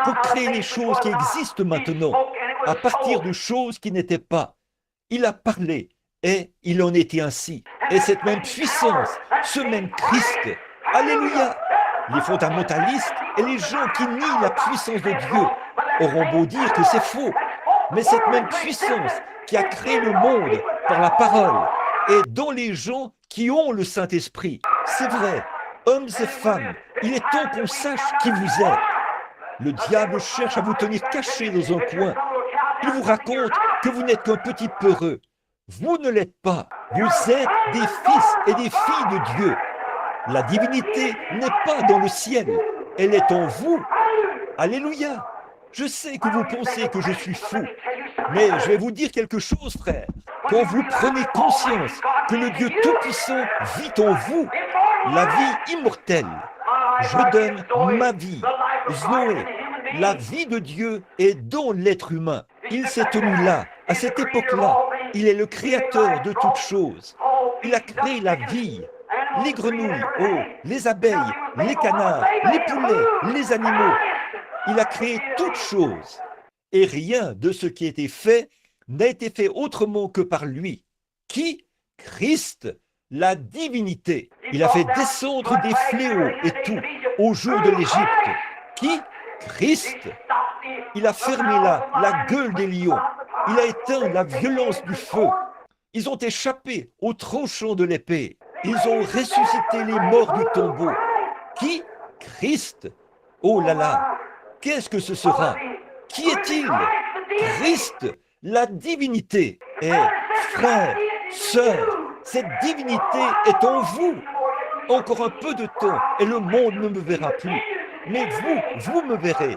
pour créer les choses qui existent maintenant, à partir de choses qui n'étaient pas, il a parlé et il en était ainsi. Et cette même puissance, ce même Christ, alléluia, les fondamentalistes et les gens qui nient la puissance de Dieu auront beau dire que c'est faux, mais cette même puissance qui a créé le monde par la parole est dans les gens qui ont le Saint-Esprit. C'est vrai, hommes et femmes, il est temps qu'on sache qui vous êtes. Le diable cherche à vous tenir cachés dans un coin. Il vous raconte que vous n'êtes qu'un petit peureux. Vous ne l'êtes pas. Vous êtes des fils et des filles de Dieu. La divinité n'est pas dans le ciel. Elle est en vous. Alléluia. Je sais que vous pensez que je suis fou. Mais je vais vous dire quelque chose, frère. Quand vous prenez conscience que le Dieu Tout-Puissant vit en vous, la vie immortelle, je donne ma vie, Zoé, la vie de Dieu est dans l'être humain. Il s'est tenu là, à cette époque-là. Il est le créateur de toutes choses. Il a créé la vie, les grenouilles, oh, les abeilles, les canards, les poulets, les animaux. Il a créé toutes choses. Et rien de ce qui a été fait n'a été fait autrement que par lui. Qui? Christ, la divinité. Il a fait descendre des fléaux et tout au jour de l'Égypte. Qui? Christ. Il a fermé la gueule des lions. Il a éteint la violence du feu. Ils ont échappé au tranchant de l'épée. Ils ont ressuscité les morts du tombeau. Qui? Christ. Oh là là, qu'est-ce que ce sera? Qui est-il? Christ, la divinité. Et frères, sœurs, cette divinité est en vous. Encore un peu de temps et le monde ne me verra plus. Mais vous me verrez,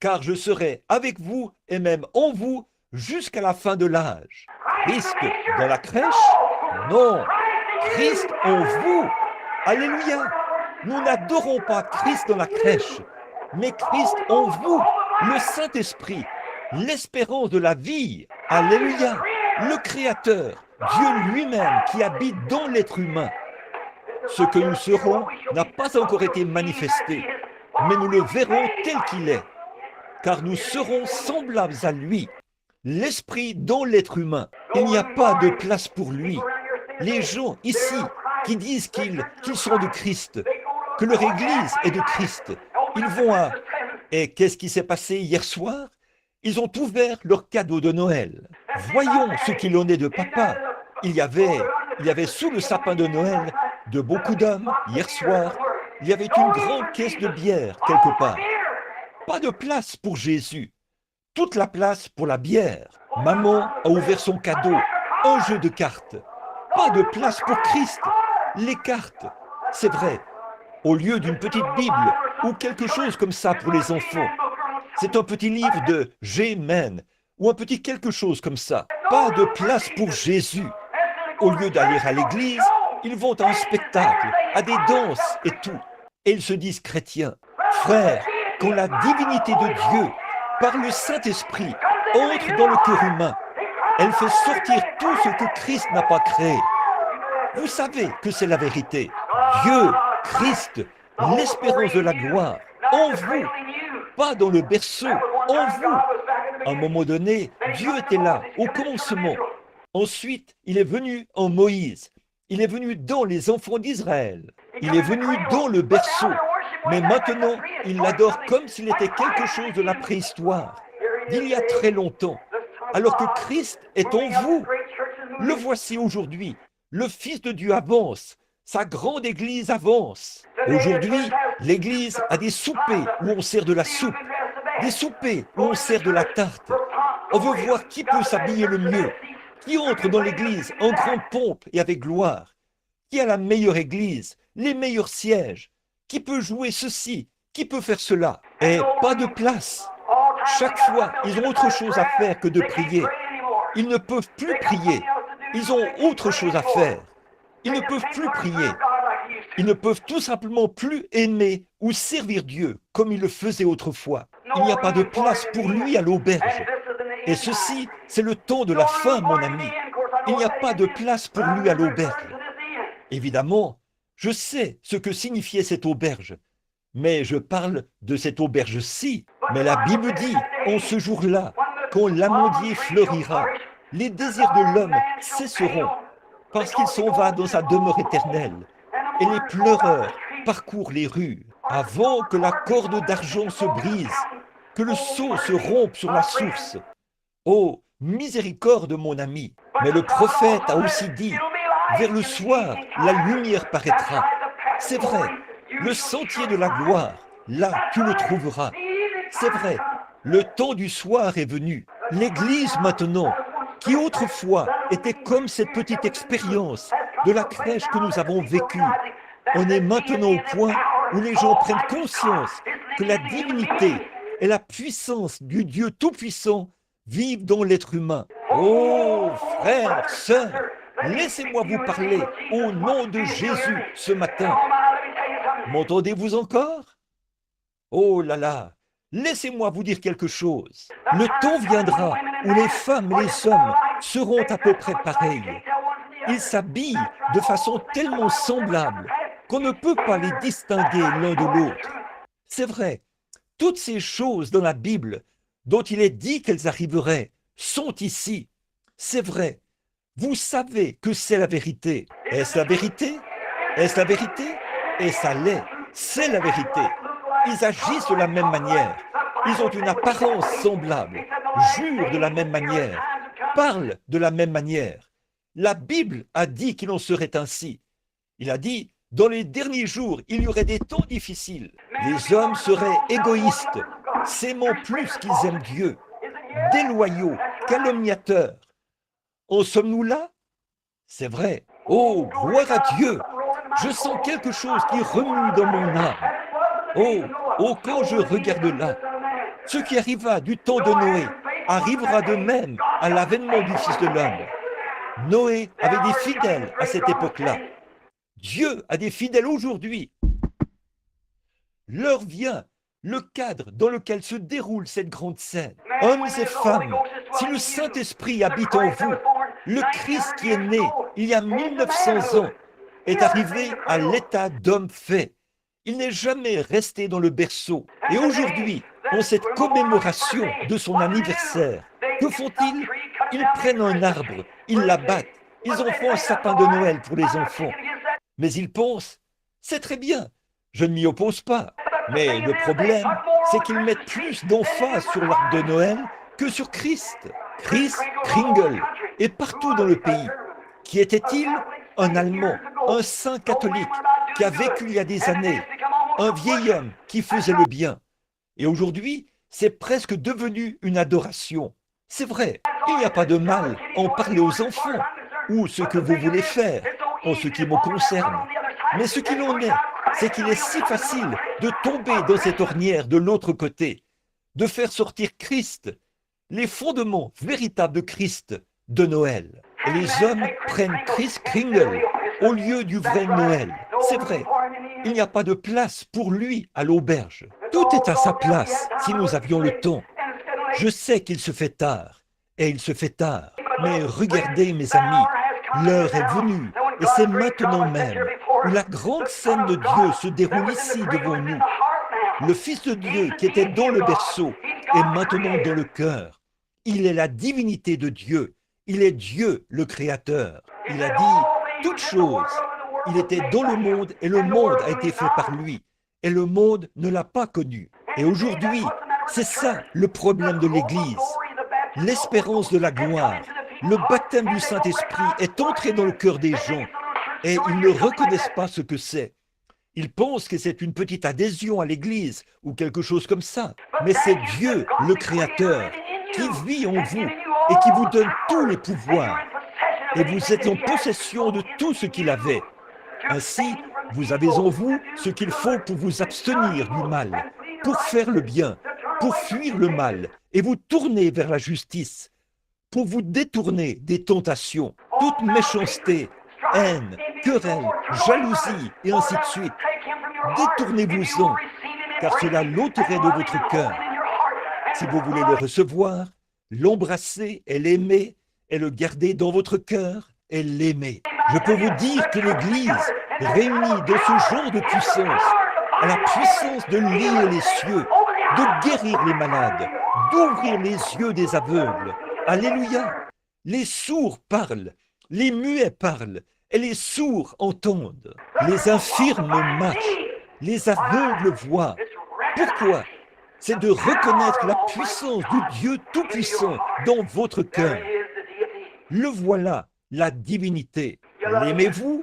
car je serai avec vous et même en vous jusqu'à la fin de l'âge. Christ dans la crèche? Non, Christ en vous. Alléluia. Nous n'adorons pas Christ dans la crèche, mais Christ en vous, le Saint-Esprit, l'espérance de la vie. Alléluia. Le Créateur, Dieu lui-même qui habite dans l'être humain. Ce que nous serons n'a pas encore été manifesté, mais nous le verrons tel qu'il est, car nous serons semblables à lui, l'Esprit dans l'être humain. Il n'y a pas de place pour lui. Les gens ici qui disent qu'ils sont de Christ, que leur Église est de Christ, ils vont à... Et qu'est-ce qui s'est passé hier soir? Ils ont ouvert leur cadeau de Noël. Voyons ce qu'il en est de papa. Il y avait sous le sapin de Noël de beaucoup d'hommes. Hier soir, il y avait une grande caisse de bière quelque part. Pas de place pour Jésus. Toute la place pour la bière. Maman a ouvert son cadeau, un jeu de cartes. Pas de place pour Christ. Les cartes, c'est vrai. Au lieu d'une petite Bible ou quelque chose comme ça pour les enfants. C'est un petit livre de G-Men ou un petit quelque chose comme ça. Pas de place pour Jésus. Au lieu d'aller à l'église, ils vont à un spectacle, à des danses et tout. Et ils se disent chrétiens. Frères, quand la divinité de Dieu, par le Saint-Esprit, entre dans le cœur humain, elle fait sortir tout ce que Christ n'a pas créé. Vous savez que c'est la vérité. Dieu, Christ, l'espérance de la gloire, en vous, pas dans le berceau, en vous. À un moment donné, Dieu était là, au commencement. Ensuite, il est venu en Moïse. Il est venu dans les enfants d'Israël. Il est venu dans le berceau. Mais maintenant, il l'adore comme s'il était quelque chose de la préhistoire, d'il y a très longtemps. Alors que Christ est en vous. Le voici aujourd'hui. Le Fils de Dieu avance. Sa grande Église avance. Aujourd'hui, l'Église a des soupers où on sert de la soupe, des soupers où on sert de la tarte. On veut voir qui peut s'habiller le mieux, qui entre dans l'Église en grande pompe et avec gloire, qui a la meilleure Église, les meilleurs sièges, qui peut jouer ceci, qui peut faire cela. Et pas de place. Chaque fois, ils ont autre chose à faire que de prier. Ils ne peuvent plus prier. Ils ont autre chose à faire. Ils ne peuvent plus prier. Ils ne peuvent tout simplement plus aimer ou servir Dieu comme ils le faisaient autrefois. Il n'y a pas de place pour lui à l'auberge. Et ceci, c'est le temps de la fin, mon ami. Il n'y a pas de place pour lui à l'auberge. Évidemment, je sais ce que signifiait cette auberge. Mais je parle de cette auberge-ci. Mais la Bible dit, en ce jour-là, quand l'amandier fleurira, les désirs de l'homme cesseront, parce qu'il s'en va dans sa demeure éternelle, et les pleureurs parcourent les rues, avant que la corde d'argent se brise, que le seau se rompe sur la source. Oh, miséricorde, mon ami! Mais le prophète a aussi dit, vers le soir, la lumière paraîtra. C'est vrai, le sentier de la gloire, là, tu le trouveras. C'est vrai, le temps du soir est venu. L'Église maintenant, qui autrefois était comme cette petite expérience de la crèche que nous avons vécue, on est maintenant au point où les gens prennent conscience que la divinité et la puissance du Dieu Tout-Puissant vivent dans l'être humain. Oh, frères, sœurs, laissez-moi vous parler au nom de Jésus ce matin. M'entendez-vous encore? Oh là là, laissez-moi vous dire quelque chose. Le temps viendra où les femmes et les hommes seront à peu près pareils. Ils s'habillent de façon tellement semblable qu'on ne peut pas les distinguer l'un de l'autre. C'est vrai, toutes ces choses dans la Bible dont il est dit qu'elles arriveraient sont ici. C'est vrai, vous savez que c'est la vérité. Est-ce la vérité? Est-ce la vérité? Et ça l'est, c'est la vérité. Ils agissent de la même manière, ils ont une apparence semblable, jurent de la même manière, parlent de la même manière. La Bible a dit qu'il en serait ainsi. Il a dit, dans les derniers jours, il y aurait des temps difficiles. Les hommes seraient égoïstes, s'aimant plus qu'ils aiment Dieu, déloyaux, calomniateurs. En sommes-nous là? C'est vrai. Oh, gloire à Dieu! Je sens quelque chose qui remue dans mon âme. Oh, oh, quand je regarde là, ce qui arriva du temps de Noé arrivera de même à l'avènement du Fils de l'homme. Noé avait des fidèles à cette époque-là. Dieu a des fidèles aujourd'hui. L'heure vient, le cadre dans lequel se déroule cette grande scène. Hommes et femmes, si le Saint-Esprit habite en vous, le Christ qui est né il y a 1900 ans est arrivé à l'état d'homme fait. Il n'est jamais resté dans le berceau. Et aujourd'hui, en cette commémoration de son anniversaire, que font-ils? Ils prennent un arbre, ils l'abattent, ils en font un sapin de Noël pour les enfants. Mais ils pensent, c'est très bien, je ne m'y oppose pas. Mais le problème, c'est qu'ils mettent plus d'emphase sur l'arbre de Noël que sur Christ. Christ Kringle est partout dans le pays. Qui était-il? Un Allemand, un saint catholique qui a vécu il y a des années, un vieil homme qui faisait le bien. Et aujourd'hui, c'est presque devenu une adoration. C'est vrai, il n'y a pas de mal à en parler aux enfants, ou ce que vous voulez faire, en ce qui me concerne. Mais ce qu'il en est, c'est qu'il est si facile de tomber dans cette ornière de l'autre côté, de faire sortir Christ, les fondements véritables de Christ, de Noël. Et les hommes prennent Christ Kringle au lieu du vrai Noël. C'est vrai, il n'y a pas de place pour lui à l'auberge. Tout est à sa place si nous avions le temps. Je sais qu'il se fait tard, et il se fait tard. Mais regardez mes amis, l'heure est venue, et c'est maintenant même, où la grande scène de Dieu se déroule ici devant nous. Le Fils de Dieu qui était dans le berceau est maintenant dans le cœur. Il est la divinité de Dieu. Il est Dieu le Créateur. Il a dit toutes choses. Il était dans le monde et le monde a été fait par lui. Et le monde ne l'a pas connu. Et aujourd'hui, c'est ça le problème de l'Église. L'espérance de la gloire, le baptême du Saint-Esprit est entré dans le cœur des gens et ils ne reconnaissent pas ce que c'est. Ils pensent que c'est une petite adhésion à l'Église ou quelque chose comme ça. Mais c'est Dieu, le Créateur, qui vit en vous et qui vous donne tous les pouvoirs. Et vous êtes en possession de tout ce qu'il avait. Ainsi, vous avez en vous ce qu'il faut pour vous abstenir du mal, pour faire le bien, pour fuir le mal et vous tourner vers la justice, pour vous détourner des tentations, toute méchanceté, haine, querelle, jalousie et ainsi de suite. Détournez-vous-en, car cela l'ôterait de votre cœur. Si vous voulez le recevoir, l'embrasser et l'aimer et le garder dans votre cœur et l'aimer. Je peux vous dire que l'Église, réunie dans ce genre de puissance, a la puissance de lier les cieux, de guérir les malades, d'ouvrir les yeux des aveugles. Alléluia! Les sourds parlent, les muets parlent, et les sourds entendent. Les infirmes marchent, les aveugles voient. Pourquoi? C'est de reconnaître la puissance du Dieu Tout-Puissant dans votre cœur. Le voilà, la divinité. L'aimez-vous?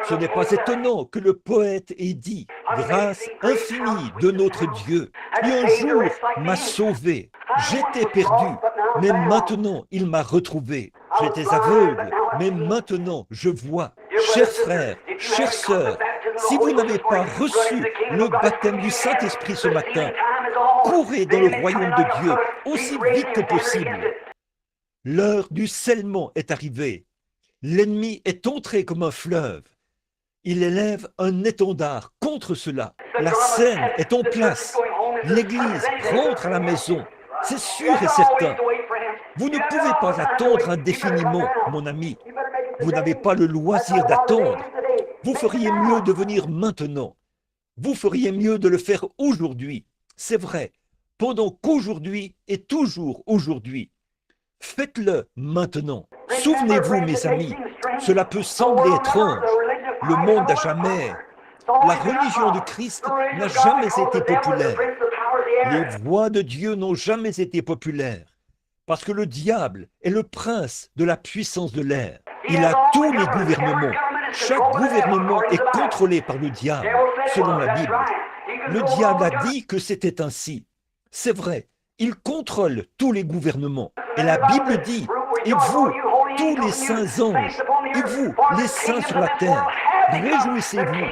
Ce n'est pas étonnant que le poète ait dit « Grâce infinie de notre Dieu, qui un jour m'a sauvé. J'étais perdu, mais maintenant il m'a retrouvé. J'étais aveugle, mais maintenant je vois. » Chers frères, chères sœurs, si vous n'avez pas reçu le baptême du Saint-Esprit ce matin, courez dans le royaume de Dieu aussi vite que possible. L'heure du scellement est arrivée. L'ennemi est entré comme un fleuve. Il élève un étendard contre cela. La scène est en place. L'Église rentre à la maison. C'est sûr et certain. Vous ne pouvez pas attendre indéfiniment, mon ami. Vous n'avez pas le loisir d'attendre. Vous feriez mieux de venir maintenant. Vous feriez mieux de le faire aujourd'hui. C'est vrai, pendant qu'aujourd'hui est toujours aujourd'hui. Faites-le maintenant. Souvenez-vous, mes amis, cela peut sembler étrange. Le monde n'a jamais, la religion de Christ n'a jamais été populaire. Les voix de Dieu n'ont jamais été populaires. Parce que le diable est le prince de la puissance de l'air. Il a tous les gouvernements. Chaque gouvernement est contrôlé par le diable, selon la Bible. Le diable a dit que c'était ainsi. C'est vrai, il contrôle tous les gouvernements. Et la Bible dit, et vous, tous les saints anges, et vous, les saints sur la terre, Réjouissez-vous,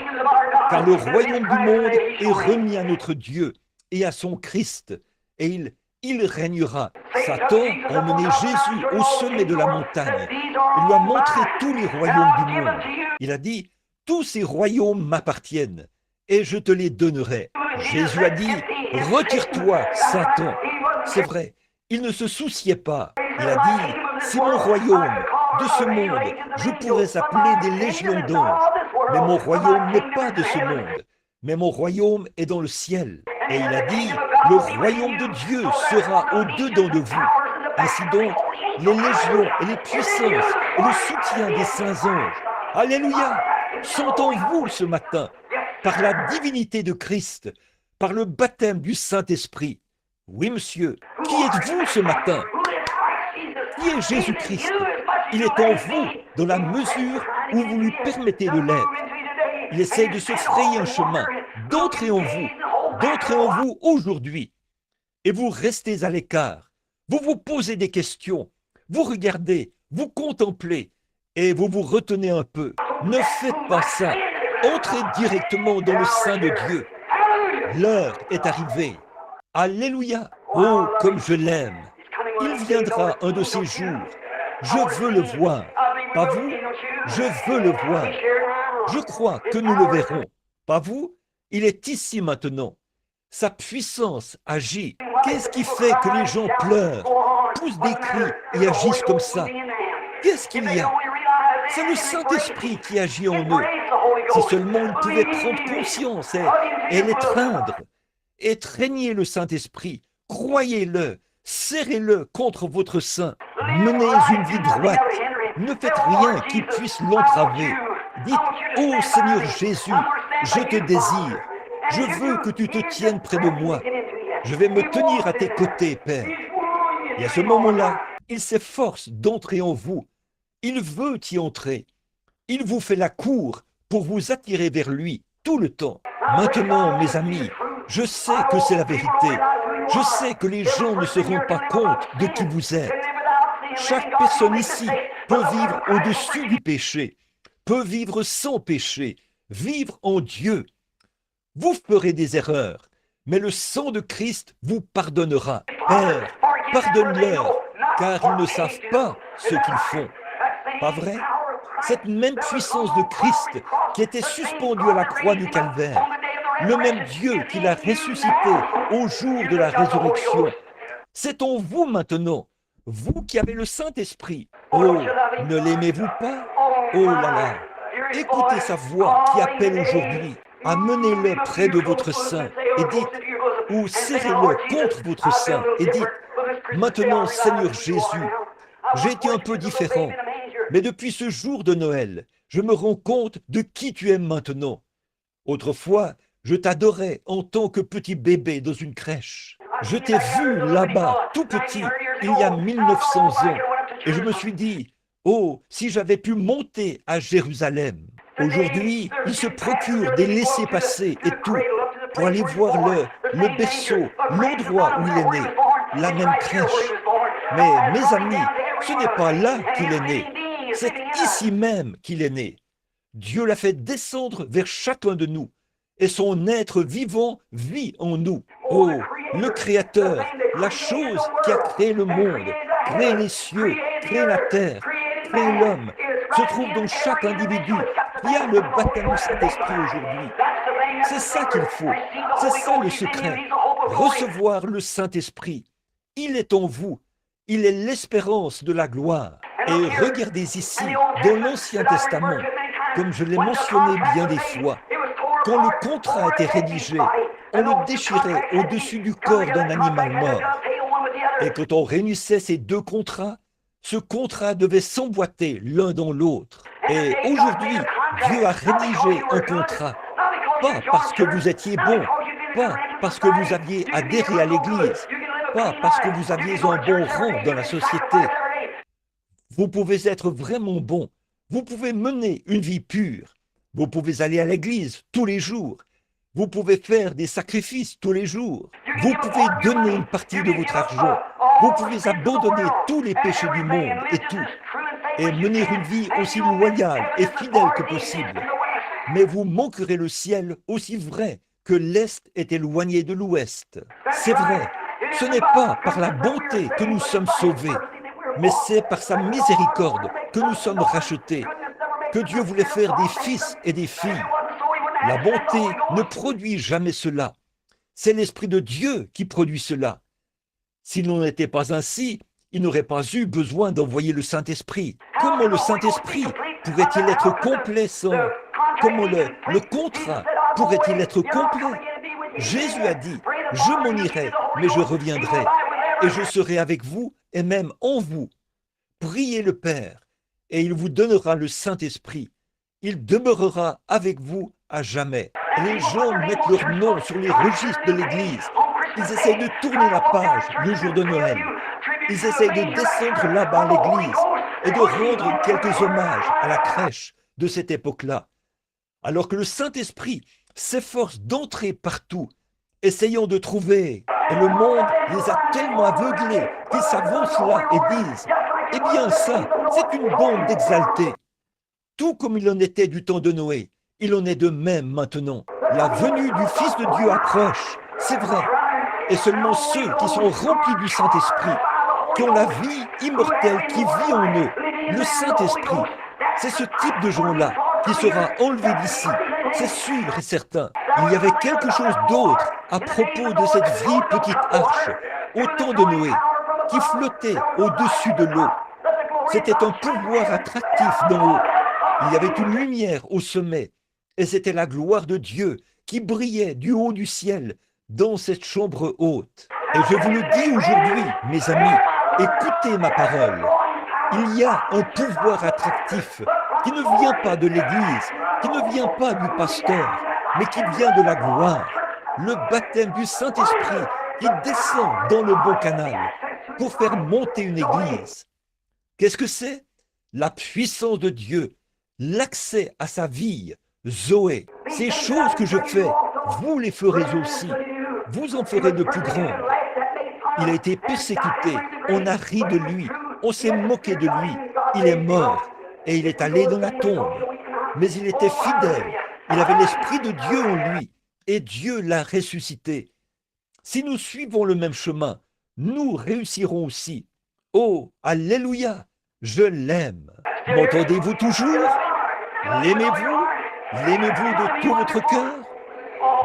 car le royaume du monde est remis à notre Dieu et à son Christ, et il régnera. Satan a emmené Jésus au sommet de la montagne. Il lui a montré tous les royaumes du monde. Il a dit, tous ces royaumes m'appartiennent, et je te les donnerai. Jésus a dit, retire-toi, Satan. C'est vrai, il ne se souciait pas. Il a dit, si mon royaume de ce monde, je pourrais appeler des légions d'anges, mais mon royaume n'est pas de ce monde, mais mon royaume est dans le ciel. Et il a dit, le royaume de Dieu sera au-dedans de vous. Ainsi donc, les légions et les puissances et le soutien des saints anges, alléluia, sont en vous ce matin, par la divinité de Christ, par le baptême du Saint-Esprit. Oui, monsieur, qui êtes-vous ce matin? Qui est Jésus-Christ? Il est en vous, dans la mesure où vous lui permettez de l'être. Il essaie de se frayer un chemin, d'entrer en vous aujourd'hui. Et vous restez à l'écart. Vous vous posez des questions. Vous regardez, vous contemplez, et vous vous retenez un peu. Ne faites pas ça. Entrez directement dans le sein de Dieu. L'heure est arrivée. Alléluia. Oh, comme je l'aime. Il viendra un de ces jours. Je veux le voir. Pas vous? Je veux le voir. Je crois que nous le verrons. Pas vous? Il est ici maintenant. Sa puissance agit. Qu'est-ce qui fait que les gens pleurent, poussent des cris et agissent comme ça? Qu'est-ce qu'il y a? C'est le Saint-Esprit qui agit en eux. Si seulement ils pouvaient prendre conscience et l'étreindre. Étreignez le Saint-Esprit, croyez-le, serrez-le contre votre sein. Menez une vie droite. Ne faites rien qui puisse l'entraver. Dites, ô Seigneur Jésus, je te désire. Je veux que tu te tiennes près de moi. Je vais me tenir à tes côtés, Père. Et à ce moment-là, il s'efforce d'entrer en vous. Il veut y entrer. Il vous fait la cour pour vous attirer vers lui tout le temps. Maintenant, mes amis, je sais que c'est la vérité. Je sais que les gens ne se rendent pas compte de qui vous êtes. Chaque personne ici peut vivre au-dessus du péché, peut vivre sans péché, vivre en Dieu. Vous ferez des erreurs, mais le sang de Christ vous pardonnera. Père, pardonne-leur, car ils ne savent pas ce qu'ils font. Pas vrai? Cette même puissance de Christ qui était suspendue à la croix du Calvaire, le même Dieu qui l'a ressuscité au jour de la résurrection, c'est en vous maintenant, vous qui avez le Saint-Esprit. Oh, ne l'aimez-vous pas? Oh là là, écoutez sa voix qui appelle aujourd'hui. Amenez-le près de votre sein et dites, ou serrez-le contre votre sein et dites, maintenant Seigneur Jésus, j'ai été un peu différent, mais depuis ce jour de Noël, je me rends compte de qui tu es maintenant. Autrefois, je t'adorais en tant que petit bébé dans une crèche. Je t'ai vu là-bas, tout petit, il y a 1900 ans, et je me suis dit, oh, si j'avais pu monter à Jérusalem. Aujourd'hui, il se procure des laissez-passer et tout pour aller voir le berceau, l'endroit où il est né, la même crèche. Mais mes amis, ce n'est pas là qu'il est né, c'est ici même qu'il est né. Dieu l'a fait descendre vers chacun de nous et son être vivant vit en nous. Oh, le Créateur, la chose qui a créé le monde, créé les cieux, créé la terre, créé l'homme, se trouve dans chaque individu qui a le baptême du Saint-Esprit aujourd'hui. C'est ça qu'il faut, c'est ça le secret, recevoir le Saint-Esprit. Il est en vous, il est l'espérance de la gloire. Et regardez ici, dans l'Ancien Testament, comme je l'ai mentionné bien des fois, quand le contrat était rédigé, on le déchirait au-dessus du corps d'un animal mort. Et quand on réunissait ces deux contrats, ce contrat devait s'emboîter l'un dans l'autre. Et aujourd'hui, Dieu a rédigé un contrat, pas parce que vous étiez bon, pas parce que vous aviez adhéré à l'Église, pas parce que vous aviez un bon rang dans la société. Vous pouvez être vraiment bon, vous pouvez mener une vie pure, vous pouvez aller à l'Église tous les jours, vous pouvez faire des sacrifices tous les jours, vous pouvez donner une partie de votre argent, vous pouvez abandonner tous les péchés du monde et tout, et mener une vie aussi loyale et fidèle que possible. mais vous manquerez le ciel aussi vrai que l'Est est éloigné de l'Ouest. C'est vrai, ce n'est pas par la bonté que nous sommes sauvés, mais c'est par sa miséricorde que nous sommes rachetés, que Dieu voulait faire des fils et des filles. La bonté ne produit jamais cela. C'est l'Esprit de Dieu qui produit cela. S'il n'en était pas ainsi, il n'aurait pas eu besoin d'envoyer le Saint-Esprit. Comment le Saint-Esprit pourrait-il être complet sans... Comment le contrat pourrait-il être complet? Jésus a dit, « Je m'en irai, mais je reviendrai, et je serai avec vous et même en vous. Priez le Père, et il vous donnera le Saint-Esprit. Il demeurera avec vous à jamais. » Les gens mettent leur nom sur les registres de l'Église. Ils essayent de tourner la page le jour de Noël. Ils essayent de descendre là-bas à l'église et de rendre quelques hommages à la crèche de cette époque-là. Alors que le Saint-Esprit s'efforce d'entrer partout, essayant de trouver. Et le monde les a tellement aveuglés qu'ils s'avancent là et disent « Eh bien ça, c'est une bande d'exaltés. » Tout comme il en était du temps de Noé, il en est de même maintenant. La venue du Fils de Dieu approche, c'est vrai. Et seulement ceux qui sont remplis du Saint-Esprit, qui ont la vie immortelle qui vit en eux, le Saint-Esprit, c'est ce type de gens-là qui sera enlevé d'ici, c'est sûr et certain. Il y avait quelque chose d'autre à propos de cette vieille petite arche, au temps de Noé, qui flottait au-dessus de l'eau. C'était un pouvoir attractif d'en haut. Il y avait une lumière au sommet, et c'était la gloire de Dieu qui brillait du haut du ciel dans cette chambre haute. Et je vous le dis aujourd'hui, mes amis, écoutez ma parole. Il y a un pouvoir attractif qui ne vient pas de l'Église, qui ne vient pas du pasteur, mais qui vient de la gloire. Le baptême du Saint-Esprit qui descend dans le bon canal pour faire monter une Église. Qu'est-ce que c'est? La puissance de Dieu, l'accès à sa vie, Zoé. Ces choses que je fais, vous les ferez aussi. Vous en ferez de plus grandes. Il a été persécuté, on a ri de lui, on s'est moqué de lui. Il est mort et il est allé dans la tombe. Mais il était fidèle, il avait l'Esprit de Dieu en lui et Dieu l'a ressuscité. Si nous suivons le même chemin, nous réussirons aussi. Oh, alléluia, je l'aime. M'entendez-vous toujours? L'aimez-vous? L'aimez-vous de tout votre cœur?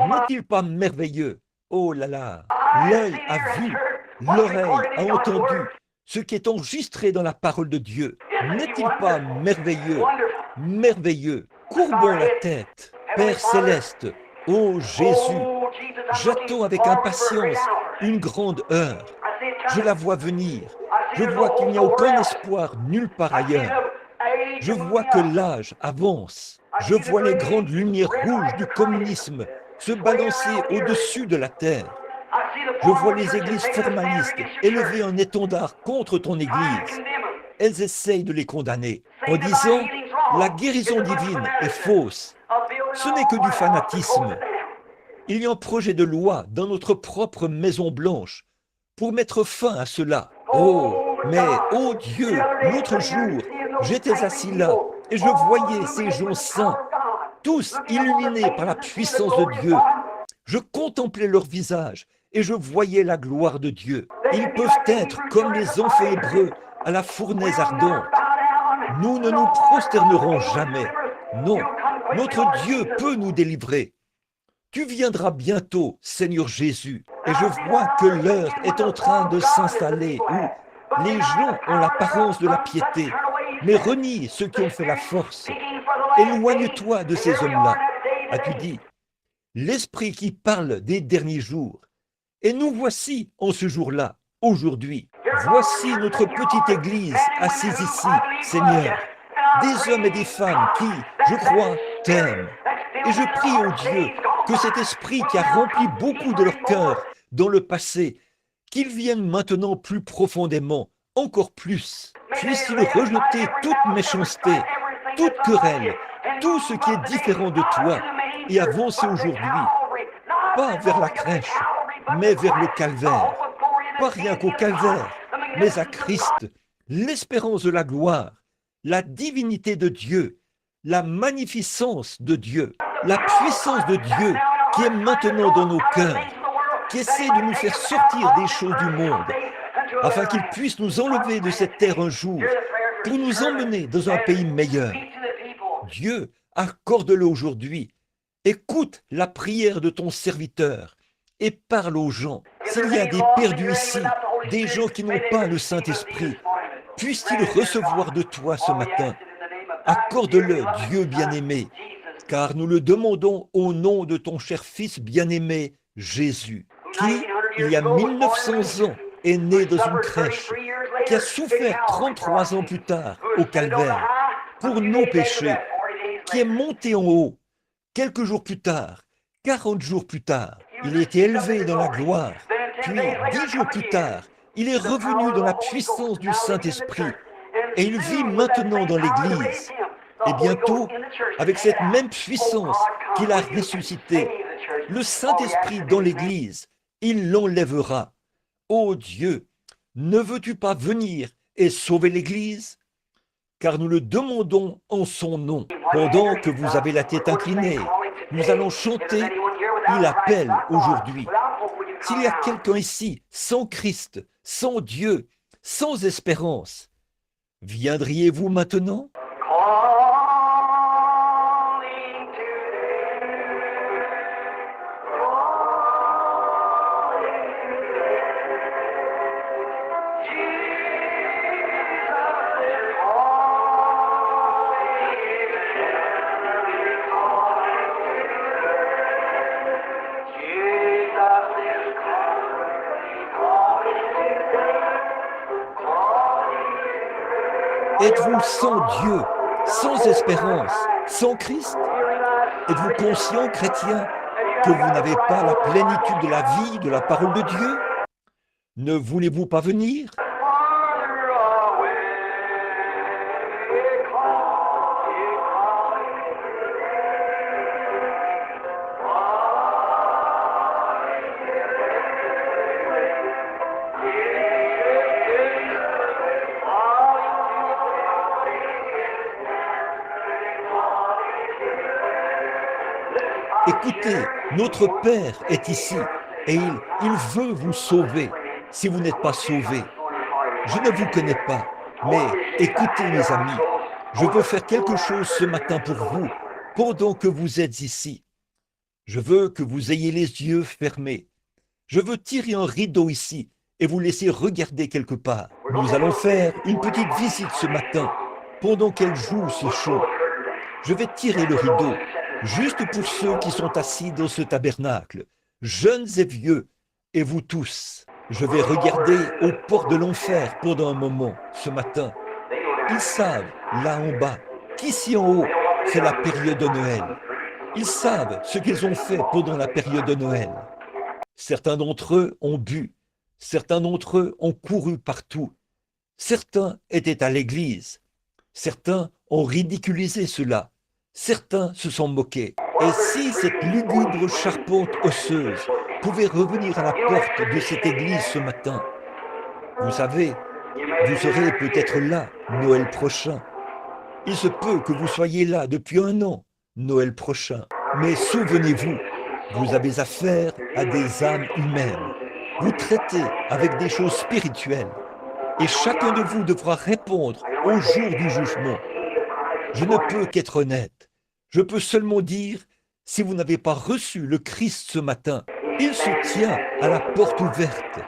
N'est-il pas merveilleux? Oh là là, l'œil a vu, l'oreille a entendu ce qui est enregistré dans la parole de Dieu. N'est-il pas merveilleux? Merveilleux. Courbons la tête. Père céleste, ô Jésus, j'attends avec impatience une grande heure. Je la vois venir. Je vois qu'il n'y a aucun espoir nulle part ailleurs. Je vois que l'âge avance. Je vois les grandes lumières rouges du communisme se balancer au-dessus de la terre. Je vois les églises formalistes élever un étendard contre ton église. Elles essayent de les condamner en disant « la guérison divine est fausse ». Ce n'est que du fanatisme. Il y a un projet de loi dans notre propre Maison Blanche pour mettre fin à cela. Oh, mais, oh Dieu, l'autre jour, j'étais assis là et je voyais ces gens saints, tous illuminés par la puissance de Dieu. Je contemplais leur visage et je voyais la gloire de Dieu. Ils peuvent être comme les enfants hébreux à la fournaise ardente. Nous ne nous prosternerons jamais. Non, notre Dieu peut nous délivrer. Tu viendras bientôt, Seigneur Jésus, et je vois que l'heure est en train de s'installer où les gens ont l'apparence de la piété, mais renient ceux qui ont fait la force. Éloigne-toi de ces hommes-là, as-tu dit. L'Esprit qui parle des derniers jours. Et nous voici en ce jour-là, aujourd'hui. Voici notre petite église assise ici, Seigneur. Des hommes et des femmes qui, je crois, t'aiment. Et je prie au Dieu que cet esprit qui a rempli beaucoup de leur cœur dans le passé, qu'il vienne maintenant plus profondément, encore plus. Puisse-t-il rejeter toute méchanceté, toute querelle, tout ce qui est différent de toi et avancer aujourd'hui, pas vers la crèche, mais vers le calvaire. Pas rien qu'au calvaire, mais à Christ, l'espérance de la gloire, la divinité de Dieu, la magnificence de Dieu, la puissance de Dieu qui est maintenant dans nos cœurs, qui essaie de nous faire sortir des choses du monde, afin qu'il puisse nous enlever de cette terre un jour, pour nous emmener dans un pays meilleur. Dieu, accorde-le aujourd'hui. Écoute la prière de ton serviteur et parle aux gens. S'il y a des perdus ici, des gens qui n'ont pas le Saint-Esprit, puissent-ils recevoir de toi ce matin? Accorde-le, Dieu bien-aimé, car nous le demandons au nom de ton cher Fils bien-aimé, Jésus, qui, il y a 1900 ans, est né dans une crèche, qui a souffert 33 ans plus tard au calvaire pour nos péchés, qui est monté en haut quelques jours plus tard, 40 jours plus tard, il a été élevé dans la gloire, puis 10 jours plus tard, il est revenu dans la puissance du Saint-Esprit et il vit maintenant dans l'Église. Et bientôt, avec cette même puissance qu'il a ressuscité, le Saint-Esprit dans l'Église, il l'enlèvera. Ô Dieu, ne veux-tu pas venir et sauver l'Église? Car nous le demandons en son nom. Pendant que vous avez la tête inclinée, nous allons chanter « Il appelle aujourd'hui ». S'il y a quelqu'un ici sans Christ, sans Dieu, sans espérance, viendriez-vous maintenant? Êtes-vous sans Dieu, sans espérance, sans Christ? Êtes-vous conscient, chrétien, que vous n'avez pas la plénitude de la vie, de la parole de Dieu? Ne voulez-vous pas venir? Écoutez, notre Père est ici et il veut vous sauver si vous n'êtes pas sauvés. Je ne vous connais pas, mais écoutez mes amis, je veux faire quelque chose ce matin pour vous, pendant que vous êtes ici. Je veux que vous ayez les yeux fermés. Je veux tirer un rideau ici et vous laisser regarder quelque part. Nous allons faire une petite visite ce matin, pendant qu'elle joue ce chant. Je vais tirer le rideau, juste pour ceux qui sont assis dans ce tabernacle, jeunes et vieux, et vous tous. Je vais regarder aux portes de l'enfer pendant un moment, ce matin. Ils savent, là en bas, qu'ici en haut, c'est la période de Noël. Ils savent ce qu'ils ont fait pendant la période de Noël. Certains d'entre eux ont bu, certains d'entre eux ont couru partout. Certains étaient à l'église, certains ont ridiculisé cela. Certains se sont moqués. Et si cette lugubre charpente osseuse pouvait revenir à la porte de cette église ce matin, vous savez, vous serez peut-être là Noël prochain. Il se peut que vous soyez là depuis 1 an, Noël prochain. Mais souvenez-vous, vous avez affaire à des âmes humaines. Vous traitez avec des choses spirituelles. Et chacun de vous devra répondre au jour du jugement. Je ne peux qu'être honnête. Je peux seulement dire, si vous n'avez pas reçu le Christ ce matin, il se tient à la porte ouverte.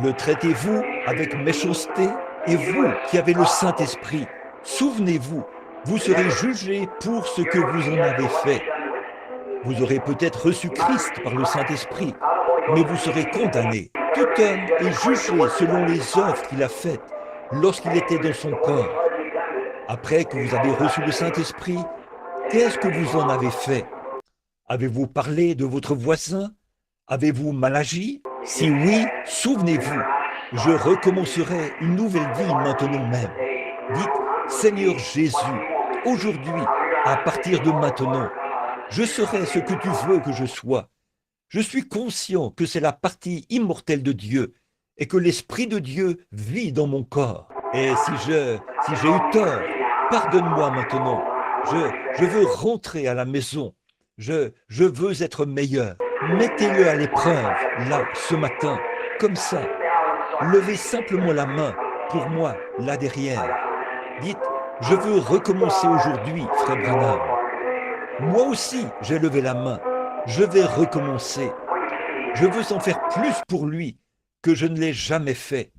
Le traitez-vous avec méchanceté? Et vous qui avez le Saint-Esprit, souvenez-vous, vous serez jugés pour ce que vous en avez fait. Vous aurez peut-être reçu Christ par le Saint-Esprit, mais vous serez condamnés. Tout homme est jugé selon les œuvres qu'il a faites lorsqu'il était dans son corps. Après que vous avez reçu le Saint-Esprit, qu'est-ce que vous en avez fait? Avez-vous parlé de votre voisin? Avez-vous mal agi? Si oui, souvenez-vous, je recommencerai une nouvelle vie maintenant même. Dites, Seigneur Jésus, aujourd'hui, à partir de maintenant, je serai ce que tu veux que je sois. Je suis conscient que c'est la partie immortelle de Dieu et que l'Esprit de Dieu vit dans mon corps. Et si j'ai eu tort, pardonne-moi maintenant. Je veux rentrer à la maison. Je veux être meilleur. Mettez-le à l'épreuve, là, ce matin, comme ça. Levez simplement la main pour moi, là derrière. Dites, je veux recommencer aujourd'hui, frère Branham. Moi aussi, j'ai levé la main. Je vais recommencer. Je veux en faire plus pour lui que je ne l'ai jamais fait.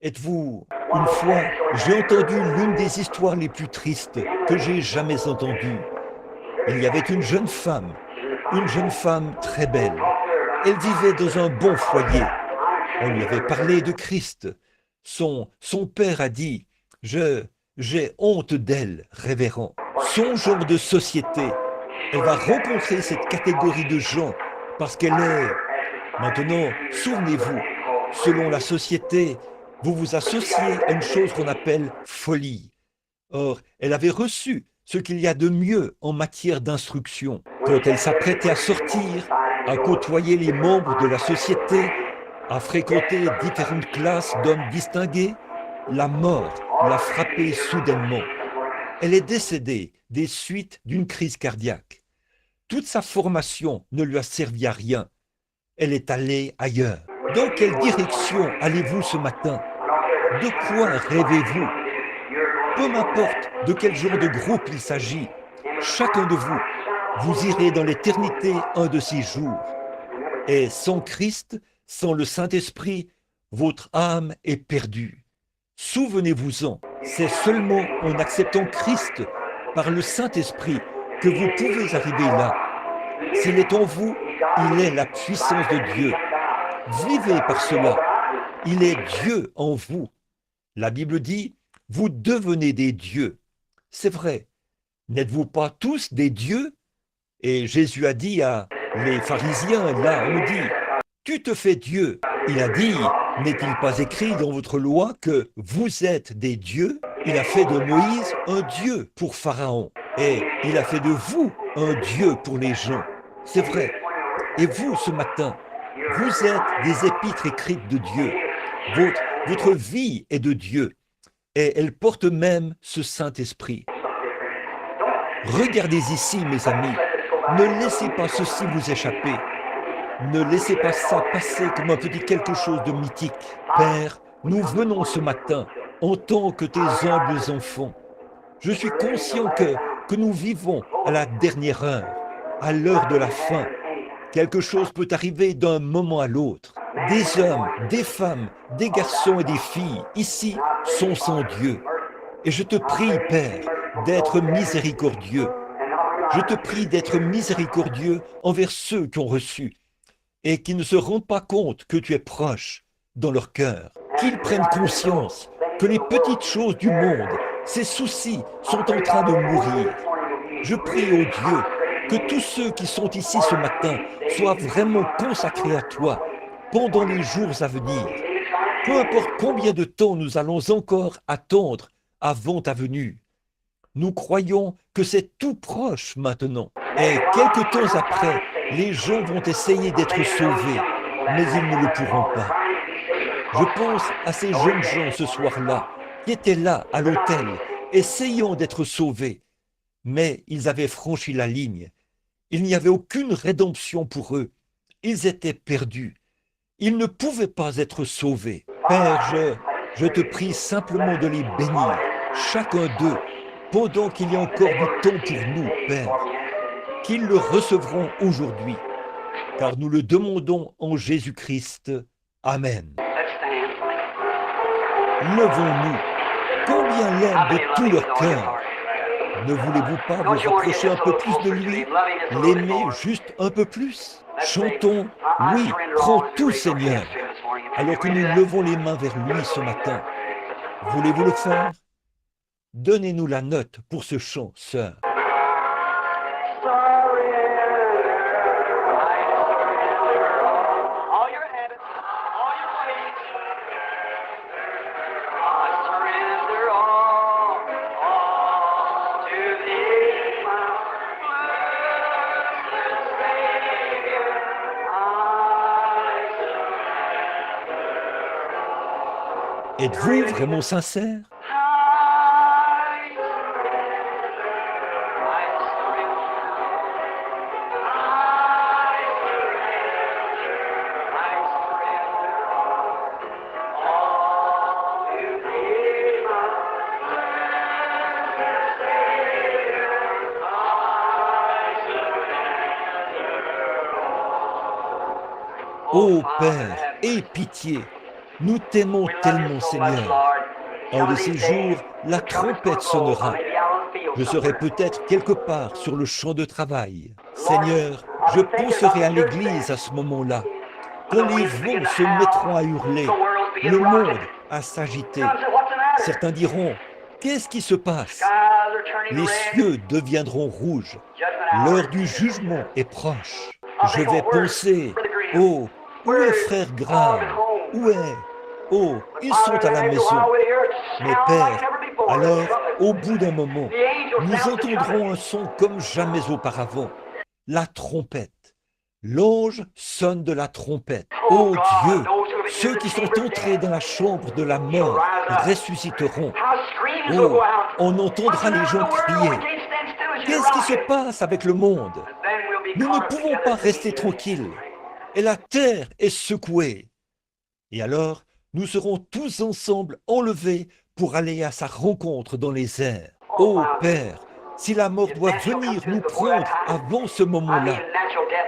Êtes-vous... Une fois, j'ai entendu l'une des histoires les plus tristes que j'ai jamais entendues. Il y avait une jeune femme très belle. Elle vivait dans un bon foyer. On lui avait parlé de Christ. Son père a dit, j'ai honte d'elle, révérend. Son genre de société, elle va rencontrer cette catégorie de gens parce qu'elle est... Maintenant, souvenez-vous, selon la société, vous vous associez à une chose qu'on appelle folie. Or, elle avait reçu ce qu'il y a de mieux en matière d'instruction. Quand elle s'apprêtait à sortir, à côtoyer les membres de la société, à fréquenter différentes classes d'hommes distingués, la mort l'a frappée soudainement. Elle est décédée des suites d'une crise cardiaque. Toute sa formation ne lui a servi à rien. Elle est allée ailleurs. Dans quelle direction allez-vous ce matin? De quoi rêvez-vous? Peu m'importe de quel genre de groupe il s'agit, chacun de vous, vous irez dans l'éternité un de ces jours. Et sans Christ, sans le Saint-Esprit, votre âme est perdue. Souvenez-vous-en, c'est seulement en acceptant Christ par le Saint-Esprit que vous pouvez arriver là. S'il est en vous, il est la puissance de Dieu. Vivez par cela. Il est Dieu en vous. La Bible dit, vous devenez des dieux. C'est vrai. N'êtes-vous pas tous des dieux? Et Jésus a dit à les pharisiens, là, on dit, tu te fais Dieu. Il a dit, n'est-il pas écrit dans votre loi que vous êtes des dieux? Il a fait de Moïse un dieu pour Pharaon. Et il a fait de vous un dieu pour les gens. C'est vrai. Et vous, ce matin, vous êtes des épîtres écrites de Dieu. Votre vie est de Dieu. Et elle porte même ce Saint-Esprit. Regardez ici, mes amis. Ne laissez pas ceci vous échapper. Ne laissez pas ça passer comme un petit quelque chose de mythique. Père, nous venons ce matin en tant que tes humbles enfants. Je suis conscient que nous vivons à la dernière heure, à l'heure de la fin. Quelque chose peut arriver d'un moment à l'autre. Des hommes, des femmes, des garçons et des filles, ici, sont sans Dieu. Et je te prie, Père, d'être miséricordieux. Je te prie d'être miséricordieux envers ceux qui ont reçu et qui ne se rendent pas compte que tu es proche dans leur cœur. Qu'ils prennent conscience que les petites choses du monde, ces soucis, sont en train de mourir. Je prie, ô Dieu, que tous ceux qui sont ici ce matin soient vraiment consacrés à toi pendant les jours à venir. Peu importe combien de temps nous allons encore attendre avant ta venue. Nous croyons que c'est tout proche maintenant. Et quelque temps après, les gens vont essayer d'être sauvés, mais ils ne le pourront pas. Je pense à ces jeunes gens ce soir-là, qui étaient là à l'hôtel, essayant d'être sauvés, mais ils avaient franchi la ligne. Il n'y avait aucune rédemption pour eux. Ils étaient perdus. Ils ne pouvaient pas être sauvés. Père, je te prie simplement de les bénir, chacun d'eux, pendant qu'il y a encore du temps pour nous, Père, qu'ils le recevront aujourd'hui, car nous le demandons en Jésus-Christ. Amen. Levons-nous. Combien l'aiment de tout leur cœur. Ne voulez-vous pas vous rapprocher un peu plus de lui, l'aimer juste un peu plus? Chantons, oui, prends tout, Seigneur, alors que nous levons les mains vers lui ce matin. Voulez-vous le faire? Donnez-nous la note pour ce chant, sœur. Êtes-vous vraiment sincère? Ô Père, aie pitié, nous t'aimons tellement, Seigneur. Un de ces jours, la trompette sonnera. Je serai peut-être quelque part sur le champ de travail. Seigneur, je penserai à l'Église à ce moment-là, quand les vents se mettront à hurler, le monde à s'agiter. Certains diront, qu'est-ce qui se passe? Les cieux deviendront rouges. L'heure du jugement est proche. Je vais penser, oh, où est frère Graham? Où est? Oh, ils sont à la maison. Mais Père, alors, au bout d'un moment, nous entendrons un son comme jamais auparavant. La trompette. L'ange sonne de la trompette. Ô Dieu, ceux qui sont entrés dans la chambre de la mort ressusciteront. Oh, on entendra les gens crier. Qu'est-ce qui se passe avec le monde? Nous ne pouvons pas rester tranquilles. Et la terre est secouée. Et alors, nous serons tous ensemble enlevés pour aller à sa rencontre dans les airs. Ô Père, si la mort doit venir nous prendre avant ce moment-là,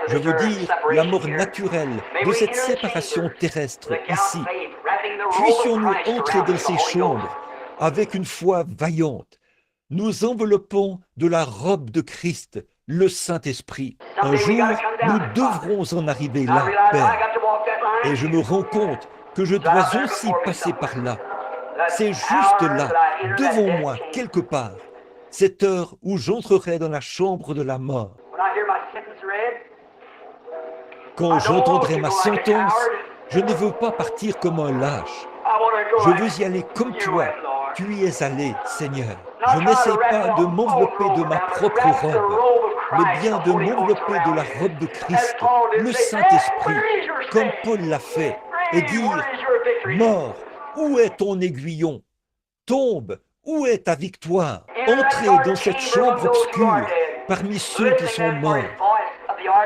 je veux dire la mort naturelle de cette séparation terrestre ici, puissions-nous entrer dans ces chambres avec une foi vaillante, nous enveloppant de la robe de Christ, le Saint-Esprit. Un jour, nous devrons en arriver là, Père. Et je me rends compte que je dois aussi passer par là. C'est juste là, devant moi, quelque part, cette heure où j'entrerai dans la chambre de la mort. Quand j'entendrai ma sentence, je ne veux pas partir comme un lâche. Je veux y aller comme toi. Tu y es allé, Seigneur. Je n'essaie pas de m'envelopper de ma propre robe, mais bien de m'envelopper de la robe de Christ, le Saint-Esprit, comme Paul l'a fait, et dire, mort, où est ton aiguillon? Tombe, où est ta victoire? Entrez dans cette chambre obscure, parmi ceux qui sont morts.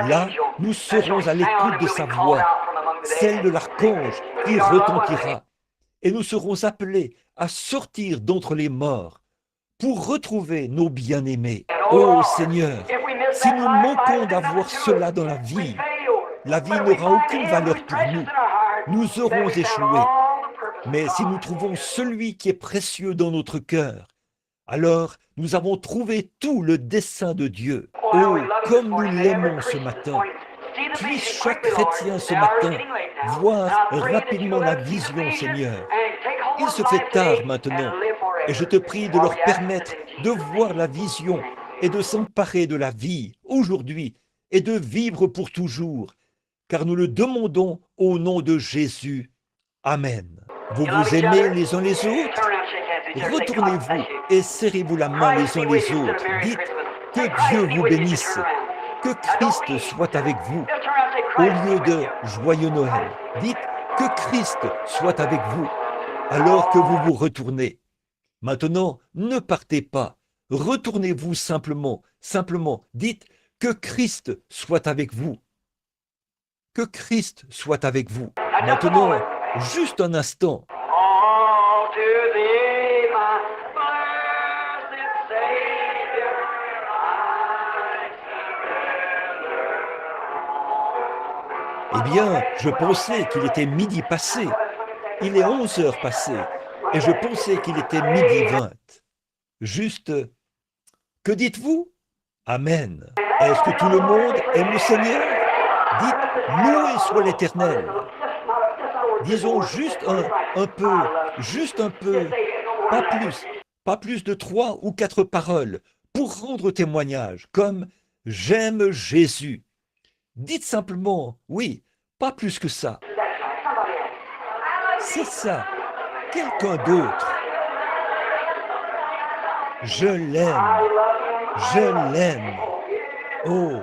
Là, nous serons à l'écoute de sa voix, celle de l'archange qui retentira, et nous serons appelés à sortir d'entre les morts pour retrouver nos bien-aimés. Ô Seigneur, si nous manquons d'avoir cela dans la vie n'aura aucune valeur pour nous. Nous aurons échoué. Mais si nous trouvons celui qui est précieux dans notre cœur, alors nous avons trouvé tout le dessein de Dieu. Oh, comme nous l'aimons ce matin. Puisse chaque chrétien ce matin voir rapidement la vision, Seigneur. Il se fait tard maintenant, et je te prie de leur permettre de voir la vision et de s'emparer de la vie aujourd'hui et de vivre pour toujours, car nous le demandons au nom de Jésus. Amen. Vous vous aimez les uns les autres? Retournez-vous et serrez-vous la main les uns les autres. Dites que Dieu vous bénisse, que Christ soit avec vous. Au lieu de joyeux Noël, dites que Christ soit avec vous alors que vous vous retournez. Maintenant, ne partez pas, retournez-vous simplement, dites que Christ soit avec vous. Que Christ soit avec vous. Maintenant, juste un instant. Eh bien, je pensais qu'il était midi passé. Il est 11 heures passées. Et je pensais qu'il était midi 20. Juste, que dites-vous? Amen. Est-ce que tout le monde aime le Seigneur? Dites, loué soit l'Éternel. Disons juste un peu, pas plus de 3 ou 4 paroles pour rendre témoignage, comme j'aime Jésus. Dites simplement, oui, pas plus que ça. C'est ça, quelqu'un d'autre. Je l'aime, oh,